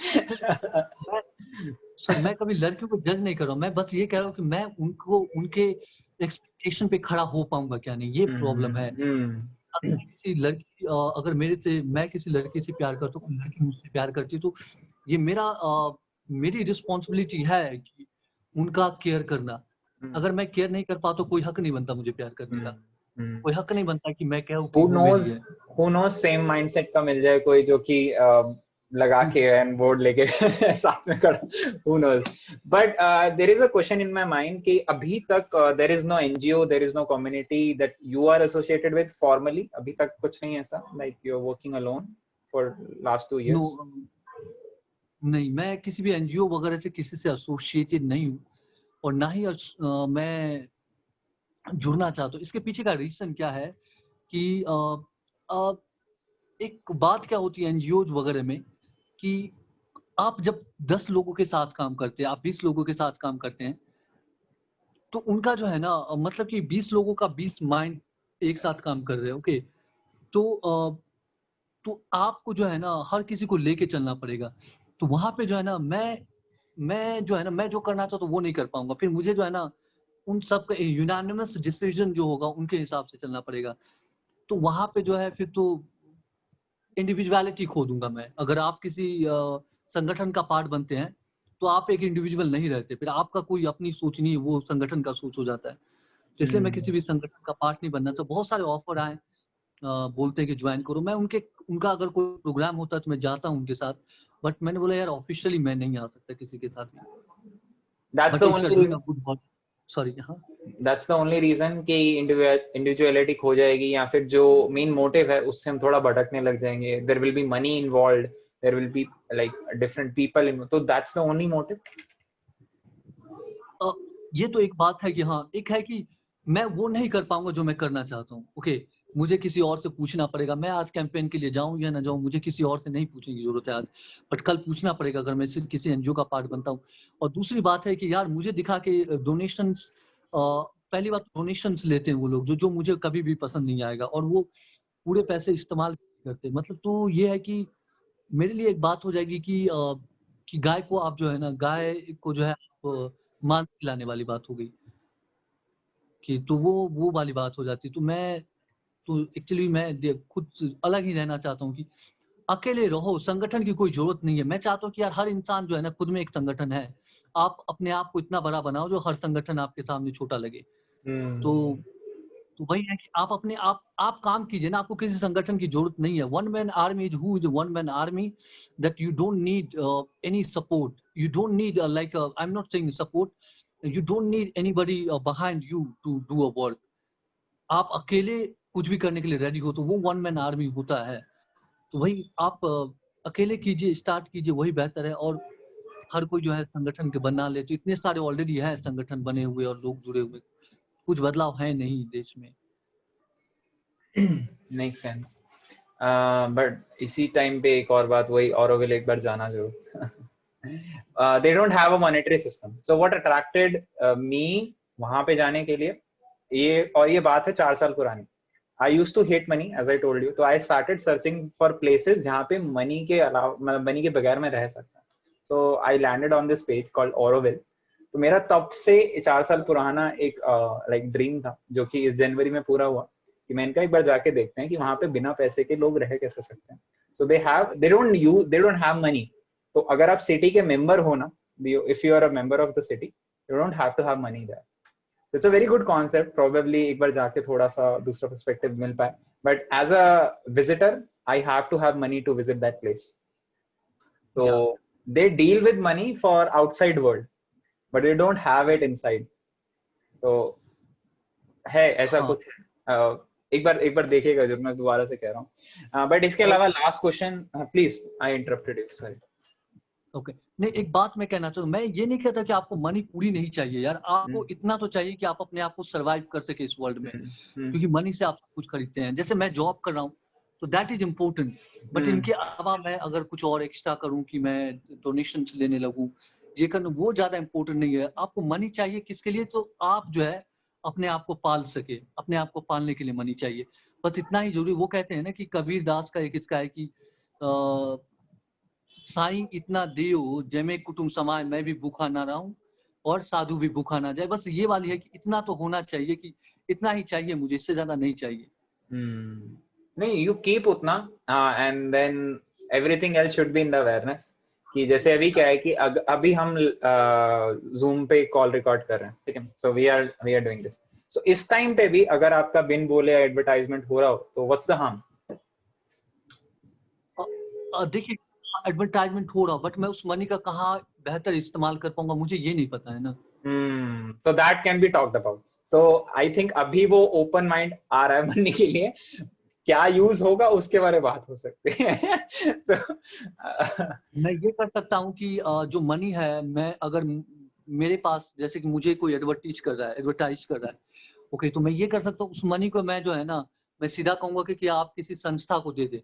सर, मैं कभी लड़कियों को जज नहीं कर रहा हूँ. मैं बस ये कह रहा हूँ कि मैं उनको उनके एक्सपेक्टेशन पे खड़ा हो पाऊंगा क्या नहीं, ये प्रॉब्लम है. अगर किसी लड़की अगर मैं किसी लड़की से प्यार करता हूँ, लड़की मुझसे प्यार करती, तो ये मेरी रिस्पॉन्सिबिलिटी है कि उनका केयर करना. अगर मैं केयर नहीं कर पाता तो कोई हक नहीं बनता मुझे प्यार करने का. कोई हक नहीं बनता कि मैं कहूँ who knows same mindset का मिल जाए कोई, जो कि लगा के एंड बोर्ड लेके साथ में खड़ा, who knows, but there is a question in my mind कि अभी तक there is no NGO, there is no community that you are associated with formally, अभी तक कुछ नहीं ऐसा, like you're working alone for last 2 years? नहीं, मैं किसी भी एनजीओ वगैरह से किसी से एसोसिएटेड नहीं हूँ और ना ही मैं जुड़ना चाहता हूँ। इसके पीछे का रीजन क्या है कि एक बात क्या होती है एनजीओज वगैरह में कि आप जब 10 लोगों के साथ काम करते हैं, आप 20 लोगों के साथ काम करते हैं, तो उनका जो है ना मतलब कि 20 लोगों का 20 माइंड एक साथ काम कर रहे हैं, ओके। तो आपको जो है ना हर किसी को लेके चलना पड़ेगा। तो वहाँ पे जो है ना मैं जो करना चाहता हूँ वो नहीं कर पाऊँगा। फिर मुझे जो है ना उन सब का यूनानिमस डिसीजन जो होगा उनके हिसाब से चलना पड़ेगा। तो वहाँ पे जो है फिर तो इंडिविजुअलिटी खो दूँगा मैं। अगर आप किसी संगठन का पार्ट बनते हैं, तो आप एक इंडिविजुअल नहीं रहते। फिर आपका कोई अपनी सोच नहीं है, वो संगठन का सोच हो जाता है। तो इसलिए मैं किसी भी संगठन का पार्ट नहीं बनना चाहता। बहुत सारे ऑफर आए, बोलते हैं कि ज्वाइन करो। मैं उनका अगर कोई प्रोग्राम होता है तो मैं जाता हूँ उनके साथ। बट मैंने बोला यार ऑफिशियली मैं नहीं आ सकता किसी के साथ में। That's but the if you are only doing a good work, sorry, हाँ। That's the only reason कि इंडिविजुअलिटी खो जाएगी, या फिर जो मेन मोटिव है उससे हम थोड़ा भटकने लग जाएंगे. There will be money involved, there will be like different people in, so that's the only motive. ये तो एक बात है कि हाँ, एक है कि मैं वो नहीं कर पाऊंगा जो मैं करना चाहता हूँ, ओके। मुझे किसी और से पूछना पड़ेगा, मैं आज कैंपेन के लिए जाऊं या ना जाऊं, मुझे किसी और से नहीं पूछने की जरूरत है आज, बट कल पूछना पड़ेगा अगर मैं सिर्फ किसी एनजीओ का पार्ट बनता हूँ। और दूसरी बात है कि यार मुझे दिखा के डोनेशंस, पहली बात डोनेशंस लेते हैं वो लोग जो मुझे कभी भी पसंद नहीं आएगा, और वो पूरे पैसे इस्तेमाल करते हैं। मतलब तो ये है कि मेरे लिए एक बात हो जाएगी कि गाय को आप जो है ना, गाय को जो है आप मांस खिलाने वाली बात हो गई कि तो वो वाली बात हो जाती। तो एक्चुअली मैं खुद अलग ही रहना चाहता हूँ कि अकेले रहो, संगठन की कोई जरूरत नहीं है। मैं चाहता हूँ कि यार हर इंसान जो है ना खुद में एक संगठन है। आप अपने आप को इतना बड़ा बनाओ जो हर संगठन आपके सामने छोटा लगे। तो वही है कि आप अपने आप काम कीजिए ना, आपको किसी संगठन की जरूरत नहीं है। One man army is who is one man army that you don't need any support, you don't need like I am not saying support, you don't need anybody behind you to do a work. आप अकेले कुछ भी करने के लिए रेडी हो तो वो वन मैन आर्मी होता है। तो वही आप अकेले कीजिए, स्टार्ट कीजिए, वही बेहतर है। और हर कोई जो है संगठन के बना ले, तो इतने सारे ऑलरेडी है संगठन बने हुए और लोग जुड़े हुए, कुछ बदलाव है नहीं देश में। Makes sense. But इसी टाइम पे एक और बात, वही ऑरोविल एक बार जाना जरूर. They don't have a monetary system. So what attracted me वहां पे जाने के लिए, ये बात है 4 साल पुरानी. I used to hate money, as I told you. So I started searching for places जहाँ पे money के अलावा, मतलब money के बगैर मैं रह सकता. So I landed on this page called Auroville. तो मेरा तब से 4 साल पुराना एक like dream था, जो कि इस जनवरी में पूरा हुआ, कि मैं इनका एक बार जाके देखते हैं कि वहाँ पे बिना पैसे के लोग रह कैसे सकते हैं. So they don't have money. तो अगर आप सिटी के मेंबर हो ना, if you are a member of the city, you don't have to have money there. So it's a very good concept. Probably एक बार जाके थोड़ा सा दूसरा perspective मिल पाए. But as a visitor, I have to have money to visit that place. So they deal with money for outside world, but they don't have it inside. So है ऐसा कुछ है. एक बार देखिएगा जरूर, मैं दोबारा से कह रहा हूँ. बट इसके अलावा last question, please, I interrupted you, sorry. Okay, नहीं एक बात मैं कहना चाहता हूँ, मैं ये नहीं कहता कि आपको मनी पूरी नहीं चाहिए यार, आपको इतना तो चाहिए कि आप अपने आप को सरवाइव कर सके इस वर्ल्ड में, क्योंकि मनी से आप सब कुछ खरीदते हैं. जैसे मैं जॉब कर रहा हूँ तो दैट इज इम्पोर्टेंट, बट इनके अलावा मैं अगर कुछ और एक्स्ट्रा करूँ कि मैं डोनेशन लेने लगूँ, ये करना, वो ज्यादा इम्पोर्टेंट नहीं है. आपको मनी चाहिए किसके लिए? तो आप जो है अपने आप को पाल सके, अपने आप को पालने के लिए मनी चाहिए, बस इतना ही जरूरी. वो कहते हैं ना कि कबीर दास का एक इसका है कि साईं इतना दियो जमे कुटुंब समाज, मैं भी भूखा ना रहूं और साधु भी भूखा ना जाए. बस ये वाली है कि इतना तो होना चाहिए कि इतना ही चाहिए मुझे, इससे ज्यादा नहीं चाहिए. नहीं, यू कीप उतना, and then everything else should be in the awareness. कि जैसे अभी क्या है कि अभी हम जूम पे कॉल रिकॉर्ड कर रहे हैं, ठीक है. So we are doing this. So इस टाइम पे भी अगर आपका बिन बोले एडवर्टाइजमेंट हो रहा हो तो व्हाट्स द हार्म? देखिए एडवर्टाइजमेंट हो रहा, बट मैं उस मनी का कहाँ बेहतर इस्तेमाल कर पाऊंगा, मुझे ये नहीं पता है ना। So that can be talked about. So I think अभी वो ओपन माइंड आ रहा है बनने के लिए, क्या यूज होगा उसके बारे में बात हो सकती है। मैं ये कर सकता हूँ कि जो मनी है, मैं अगर मेरे पास जैसे कि मुझे कोई एडवर्टाइज कर रहा है, ओके, तो मैं ये कर सकता हूँ, उस मनी को मैं जो है ना, मैं सीधा कहूंगा कि आप किसी संस्था को दे दे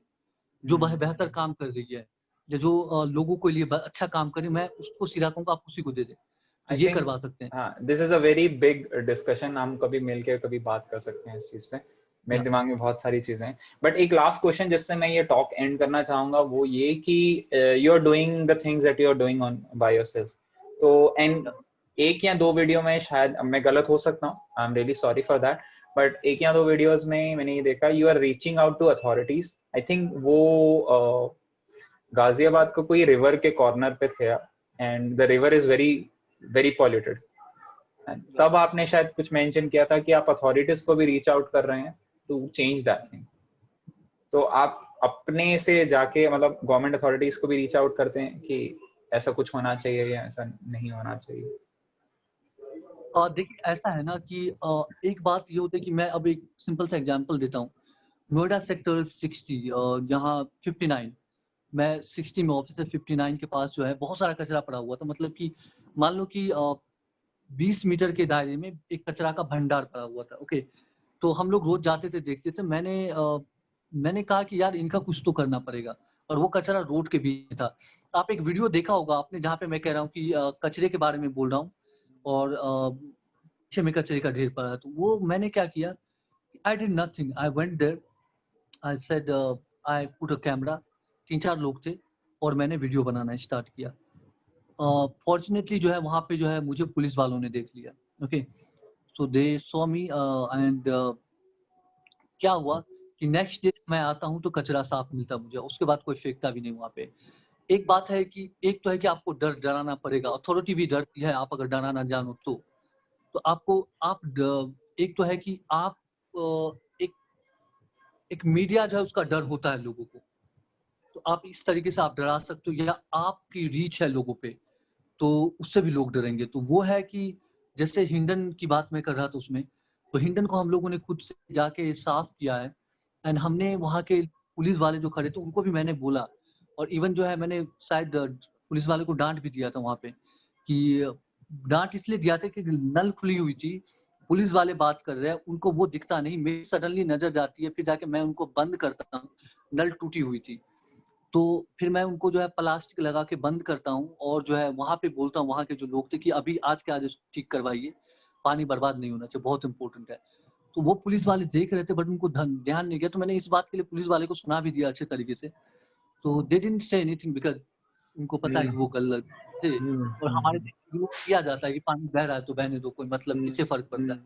जो बेहतर काम कर रही है, या जो लोगों के लिए अच्छा काम करे, मैं उसको सीधा कहूंगा आप उसी को दे दे, तो I ये think करवा सकते हैं। हाँ, this is a very big discussion. हम कभी मिलके कभी बात कर सकते हैं इस चीज पे। मेरे दिमाग में बहुत सारी चीजें हैं, बट एक लास्ट क्वेश्चन जिससे मैं ये टॉक एंड करना चाहूंगा वो ये कि you are doing the things that you are doing on by yourself. तो एंड एक या दो वीडियो में, शायद मैं गलत हो सकता हूँ, I am really sorry for that, but एक या दो वीडियोस में मैंने ये देखा you are reaching out to authorities. I think वो गाजियाबाद को कोई रिवर के कॉर्नर पे थे, and the river is very very polluted. तब आपने शायद कुछ मेंशन किया था कि आप अथॉरिटीज को भी रीच आउट कर रहे हैं टू चेंज दैट थिंग। तो आप अपने से जाके मतलब गवर्नमेंट अथॉरिटीज को भी रीच आउट करते हैं कि ऐसा कुछ होना चाहिए या ऐसा नहीं होना चाहिए? देखिए ऐसा है ना कि एक बात ये होती है कि मैं अब एक सिंपल सा एग्जांपल देता हूँ। नोएडा सेक्टर 60 जहाँ 59, मैं 60 में ऑफिस है, 59 के पास जो है बहुत सारा कचरा पड़ा हुआ था। मतलब कि मान लो कि 20 मीटर के दायरे में एक कचरा का भंडार पड़ा हुआ था, ओके। तो हम लोग रोज जाते थे, देखते थे। मैंने कहा कि यार इनका कुछ तो करना पड़ेगा, और वो कचरा रोड के बीच में था। आप एक वीडियो देखा होगा आपने जहाँ पे मैं कह रहा हूँ कि कचरे के बारे में बोल रहा हूँ, और पीछे में कचरे का ढेर पड़ा है। तो वो मैंने क्या किया, I did nothing, I went there, I said, I put a camera. 3-4 लोग थे और मैंने वीडियो बनाना स्टार्ट किया। फॉर्चुनेटली जो है वहाँ पे जो है मुझे पुलिस वालों ने देख लिया, okay. So they saw me, and क्या हुआ कि नेक्स्ट डे मैं आता हूँ तो कचरा साफ मिलता मुझे, उसके बाद कोई फेंकता भी नहीं वहाँ पे। एक बात है कि एक तो है कि आपको डराना पड़ेगा, अथॉरिटी भी डरती है, आप अगर डराना जानो तो आपको एक तो है कि आप एक एक मीडिया जो है उसका डर होता है लोगों को, तो आप इस तरीके से आप डरा सकते हो, या आपकी रीच है लोगों पे तो उससे भी लोग डरेंगे। तो वो है कि जैसे हिंडन की बात मैं कर रहा था उसमें, तो हिंडन को हम लोगों ने खुद से जाके साफ किया है, एंड हमने वहाँ के पुलिस वाले जो खड़े थे उनको भी मैंने बोला, और इवन जो है मैंने शायद पुलिस वाले को डांट भी दिया था वहाँ पे, कि डांट इसलिए दिया था कि नल खुली हुई थी, पुलिस वाले बात कर रहे हैं, उनको वो दिखता नहीं, मेरी सडनली नजर जाती है, फिर जाके मैं उनको बंद करता हूँ, नल टूटी हुई थी, तो फिर मैं उनको जो है प्लास्टिक लगा के बंद करता हूँ, और जो है वहाँ पे बोलता हूँ वहाँ के जो लोग थे कि अभी आज के आज इसको ठीक करवाइए, पानी बर्बाद नहीं होना चाहिए, बहुत इंपॉर्टेंट है। तो वो पुलिस वाले देख रहे थे, बट उनको ध्यान नहीं गया, तो मैंने इस बात के लिए पुलिस वाले को सुना भी दिया अच्छे तरीके से। तो they didn't say anything, because उनको पता है कि वो गलत थे, और हमारे देश में वो किया जाता है कि पानी बह रहा है तो बहने दो, कोई मतलब किससे फ़र्क पड़ता है।